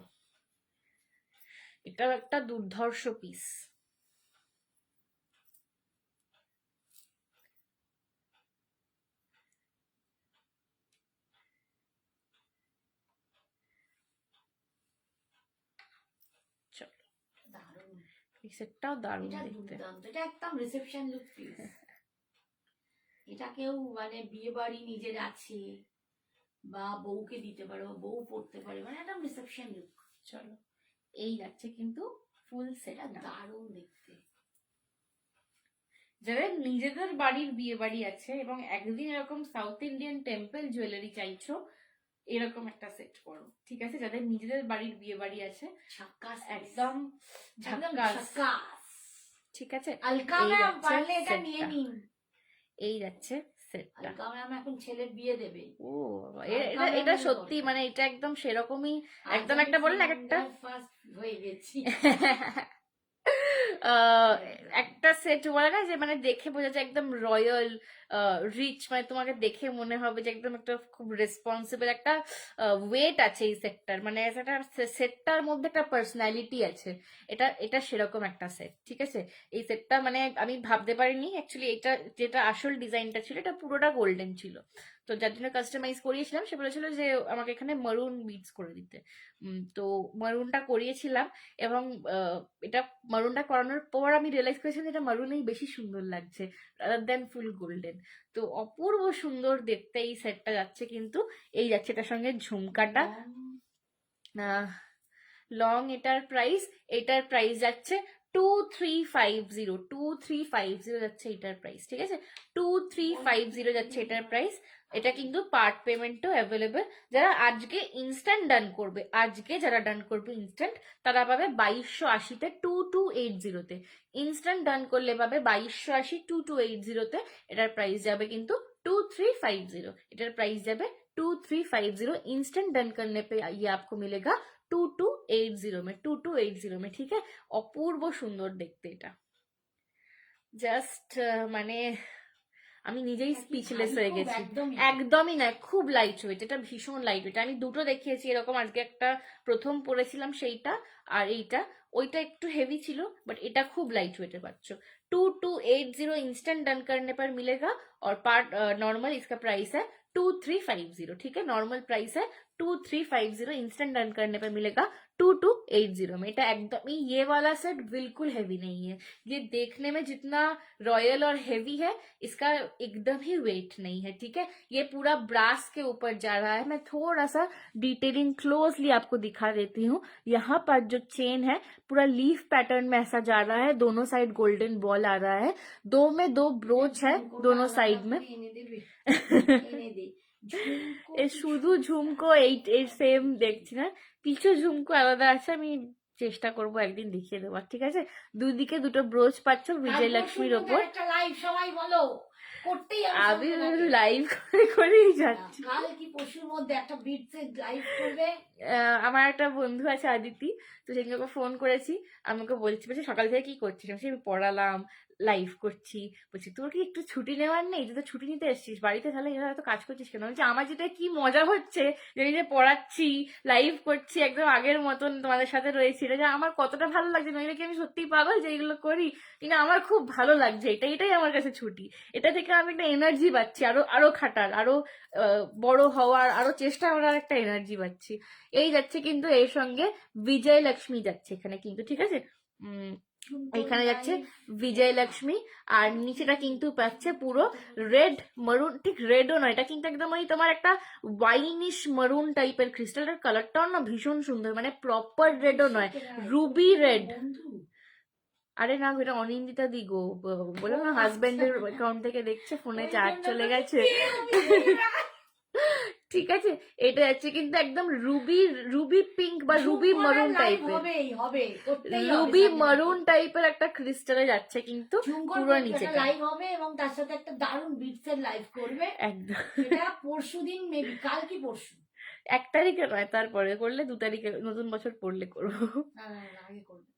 এটাও একটা দুর্ধর্ষ পিস। চলো, এই সেটটাও দারুণ দেখতে। এটা একদম রিসেপশন লুক পিস। এটা কেউ মানে বিয়ে বাড়ি নিজের আছে বা বউকে দিতে পারে, বউ পড়তে পারে, মানে একদম রিসেপশন লুক। চলো, এই যাচ্ছে কিন্তু ফুল সেট, দারুণ দেখতে। যাদের নিজেদের বাড়ির বিয়ে বাড়ি আছে এবং একদিন এরকম সাউথ ইন্ডিয়ান টেম্পল জুয়েলারি চাইছো, এরকম একটা সেট করো। ঠিক আছে, যাদের নিজেদের বাড়ির বিয়ে বাড়ি আছে, একদম ঝাক্কাস। ঠিক আছে, আলকা ম্যাম পারলে এটা নিয়ে নিন। এই যাচ্ছে সেটটা। আলকা ম্যাম এখন ছেলের বিয়ে দেবে। ও বাবা, এটা সত্যি মানে এটা একদম সেরকমই, একদম একটা বললেন একটা ফার্স্ট হয়ে গেছি। একটা সেট বলে না যে মানে দেখে বোঝা যায় একদম রয়্যাল রিচ, মানে তোমাকে দেখে মনে হবে যে একদম একটা খুব রেসপন্সিবল একটা ওয়েট আছে এই সেটটার, মানে সেটটার মধ্যে একটা পার্সোনালিটি আছে। এটা সেরকম একটা সেট। ঠিক আছে, এই সেটটা মানে আমি ভাবতে পারিনি অ্যাকচুয়ালি, এটা যেটা আসল ডিজাইনটা ছিল এটা পুরোটা গোল্ডেন ছিল। তো যার জন্য কাস্টমাইজ করিয়েছিলাম, সে বলেছিল যে আমাকে এখানে মারুন বিটস করে দিতে। তো মারুনটা করিয়েছিলাম, এবং এটা মারুনটা করানোর পর আমি রিয়েলাইজ করেছিলাম এটা মারুনেই বেশি সুন্দর লাগছে রাদার দেন ফুল গোল্ডেন। তো অপূর্ব সুন্দর দেখতে এই সেটটা যাচ্ছে। কিন্তু এই যাচ্ছে এটার সঙ্গে ঝুমকাটা লং। এটার প্রাইস যাচ্ছে 2350 যাচ্ছে এটার প্রাইস। ঠিক আছে, 2350 যাচ্ছে এটার প্রাইস। এটা কিন্তু পার্ট পেমেন্টও অ্যাভেলেবেল। যারা আজকে ইনস্ট্যান্ট ডান করবে, যারা ডান করবে ইনস্ট্যান্ট, তারা পাবে 2280-তে 2280-তে। ইনস্ট্যান্ট ডান করলে পাবে 2280 2280-তে। এটার প্রাইস যাবে কিন্তু 2350। এটার প্রাইস যাবে 2350। इंस्टेंट डन करने पे ये आपको मिलेगा 2280 में, 2280 में। ठीक है, অপূর্ব সুন্দর দেখতে এটা। জাস্ট মানে আমি নিজেই স্পিচলেস হয়ে গেছি। একদমই না, খুব লাইট ওয়েট, এটা ভীষণ লাইট ওয়েট। আমি দুটো দেখিয়েছি এরকম, আজকে একটা প্রথম পরেছিলাম সেইটা, আর এইটা। ওইটা একটু হেভি ছিল, বাট এটা খুব লাইট ওয়েটে পাচ্ছ। 2280 इंस्टेंट डन करने पर मिलेगा। और पार्ट नॉर्मल इसका प्राइस है 2350। ठीक है, नॉर्मल प्राइस है 2350, इंस्टेंट डन करने पर मिलेगा 2280 में। এটা একদমই ये वाला सेट बिल्कुल हेवी नहीं है। ये देखने में जितना रॉयल और हेवी है, इसका एकदम ही वेट नहीं है। ठीक है, ये पूरा ब्रास के ऊपर जा रहा है। मैं थोड़ा सा डिटेलिंग क्लोजली आपको दिखा देती हूँ। यहाँ पर जो चेन है पूरा लीफ पैटर्न में ऐसा जा रहा है, दोनों साइड गोल्डन बॉल आ रहा है, दो ब्रोच है दोनों साइड में। শুধু ঝুমকো এই সেম দেখছি না, কিছু ঝুমকো আলাদা আছে, আমি চেষ্টা করব একদিন দেখিয়ে দেওয়ার, ঠিক আছে? দুদিকে দুটো ব্রোচ পাচ্ছ বিজয়লক্ষ্মীর ওপর। একটা লাইভ সবাই বলো, করতেই হবে আমি সঙ্গে লাগে। লাইভ করেই যাচ্ছি। কাল কি পরশুর মধ্যে একটা বিটসের লাইভ করবে। আমার একটা বন্ধু আছে আদিতি, তো সেদিন ওকে ফোন করেছি, আমাকে বলছি সকাল থেকে কি করছিস? আমি পড়ালাম, লাইভ করছি। বলছি তোর কি একটু ছুটি নেওয়ার নেই? তুই তো ছুটি নিতে এসেছিস বাড়িতে, তাহলে এরা তো কাজ করছিস কেন? বলছি আমার যেটা কি মজা হচ্ছে যে আমি যে পড়াচ্ছি, লাইভ করছি, একদম আগের মতন তোমাদের সাথে রয়েছি, এটা যে আমার কতটা ভালো লাগছে। নইলে কি আমি সত্যিই পাগল যে এগুলো করি? কিন্তু আমার খুব ভালো লাগছে, এটাই আমার কাছে ছুটি। এটা থেকে আমি একটা এনার্জি পাচ্ছি, আরো খাটার, আরো বড় হওয়ার, আরো চেষ্টা করার একটা এনার্জি পাচ্ছি। এই যাচ্ছে কিন্তু এর সঙ্গে বিজয়লক্ষ্মী যাচ্ছে এখানে কিন্তু, ঠিক আছে? এখানে যাচ্ছে বিজয়লক্ষ্মী, আর নিচেটা কিন্তু পাচ্ছে পুরো রেড মারুন, ঠিক রেডও নয়, এটা কিন্তু একদম ওই তোমার একটা ওয়াইনিশ মারুন টাইপের ক্রিস্টালের কালারটাও না ভীষণ সুন্দর, মানে প্রপার রেডও নয়, রুবি রেড। আরে না, এটা অনিন্দিতা দি গো, বলো না হাজবেন্ডের অ্যাকাউন্ট থেকে দেখছে, ফোনে চার্জ চলে গেছে। ঠিক আছে, এটা যাচ্ছে কিন্তু একদম রুবি পিঙ্ক বা রুবি মারুন টাইপের, রুবি মারুন টাইপের একটা ক্রিস্টালে যাচ্ছে কিন্তু পুরো নিচে লাইভ হবে, এবং তার সাথে একটা দারুণ বিটসের লাইভ করবে একদম। এটা পরশুদিন, মেবি কাল কি পরশু, 1 তারিখে নয়, তারপরে করলে 2 তারিখে নতুন বছর পড়লে করবো। আগে করবে।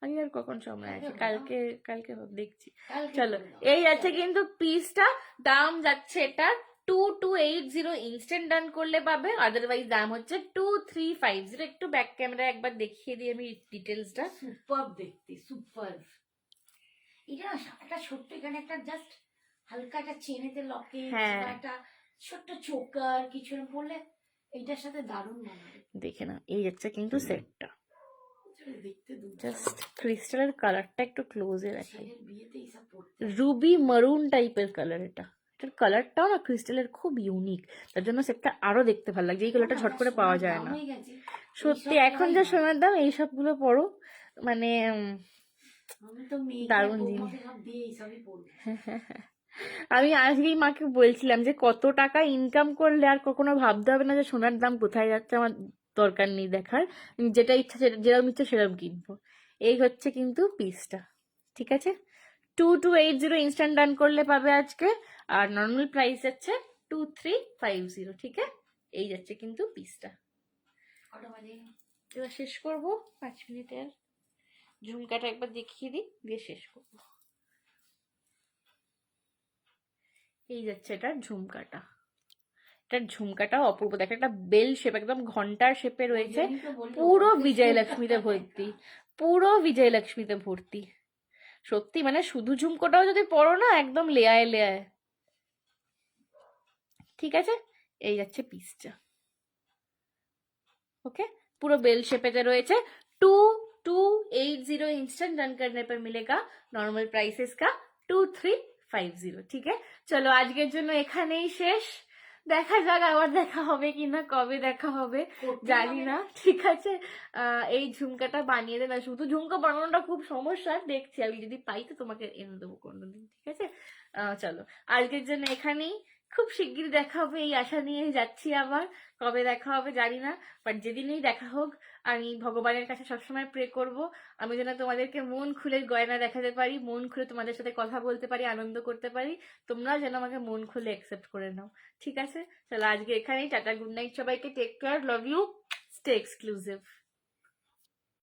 আমি আর কখন সময় আছে, কালকে দেখছি। কালকে চলো, করবে। এই যাচ্ছে কিন্তু পিসটা, দাম যাচ্ছে এটা 2280, ইনস্ট্যান্ট ডান করলে পাবে, আদারওয়াইজ দাম হচ্ছে 2350। একটু ব্যাক ক্যামেরা একবার দেখিয়ে দিই আমি ডিটেলসটা। সুপার দেখতে, সুপার। এটা একটা ছোট্ট, এখানে একটা জাস্ট হালকা একটা চেনেতে লকে, হ্যাঁ, একটা ছোট্ট চোকার কিছু পড়লে এইটার সাথে দারুণ মানাবে। দেখে না, এই যাচ্ছে কিন্তু সেটটা, দেখতে জাস্ট ক্রিস্টালের কালারটা একটু ক্লোজে রাখি, বিয়েতে এইসব পড়তে রুবি মারুন টাইপের কালার। এটার কালারটাও না ক্রিস্টালের খুব ইউনিক, তার জন্য সেটটা আরো দেখতে ভালো লাগছে। এই কালারটা ঝট করে পাওয়া যায় না সত্যি, এখন যা সোনার দাম এইসব গুলো পড়ো, মানে দারুণ জিনিস। আমি আজকেই মাকে বলছিলাম যে কত টাকা ইনকাম করলে আর কখনো ভাবতে হবে না যে সোনার দাম কোথায় যাচ্ছে, আমার দরকার নেই দেখার, যেটা ইচ্ছা যেরকম ইচ্ছা সেরকম কিনবো। এই হচ্ছে কিন্তু পিসটা, ঠিক আছে? 2280 ইনস্ট্যান্ট ডান করলে পাবে আজকে, আর নর্মাল প্রাইস যাচ্ছে 2350, ঠিক আছে? এই যাচ্ছে কিন্তু পিসটা। এবার শেষ করবো 5 মিনিটের ঝুমকাটা একবার দেখিয়ে দিই, দিয়ে শেষ করবো। এই যাচ্ছে এটার ঝুমকাটা, এটার ঝুমকাটা অপূর্ব, দেখো একটা বেল শেপ, একদম ঘন্টার শেপে রয়েছে, পুরো বিজয়লক্ষ্মীতে ভর্তি, পুরো বিজয়লক্ষ্মীতে ভর্তি। সত্যি মানে শুধু ঝুমকোটাও যদি পরো না, একদম লেয়ায় লেয়ায়, ঠিক আছে? এই যাচ্ছে পিসটা, ओके। पूरा बेल शेपेতে রয়েছে। 2280 इंस्टेंट डन करने पर मिलेगा, नॉर्मल प्राइसेस का 2350, ठीक है? চলো আজকের জন্য এখানেই শেষ, দেখা যাক আবার দেখা হবে কিনা, কবে দেখা হবে জানি না, ঠিক আছে? এই ঝুমকাটা বানিয়ে দেবে, শুধু ঝুমকা বানানোটা খুব সমস্যা, দেখছি আমি যদি পাই তো তোমাকে এনে দেবো কোনোদিন, ঠিক আছে? চলো আজকের জন্য এখানেই, খুব শিগগির দেখা হবে এই আশা নিয়ে যাচ্ছি, আবার কবে দেখা হবে জানি না, বাট যেদিনই দেখা হোক আমি ভগবানের কাছে সবসময় প্রে করব আমি যেন তোমাদেরকে মন খুলে গয়না দেখাতে পারি, মন খুলে তোমাদের সাথে কথা বলতে পারি, আনন্দ করতে পারি, তোমরা যেন আমাকে মন খুলে অ্যাকসেপ্ট করে নাও, ঠিক আছে? চলো আজকে এখানেই, টাটা, গুড নাইট সবাইকে, take care, love you, stay exclusive.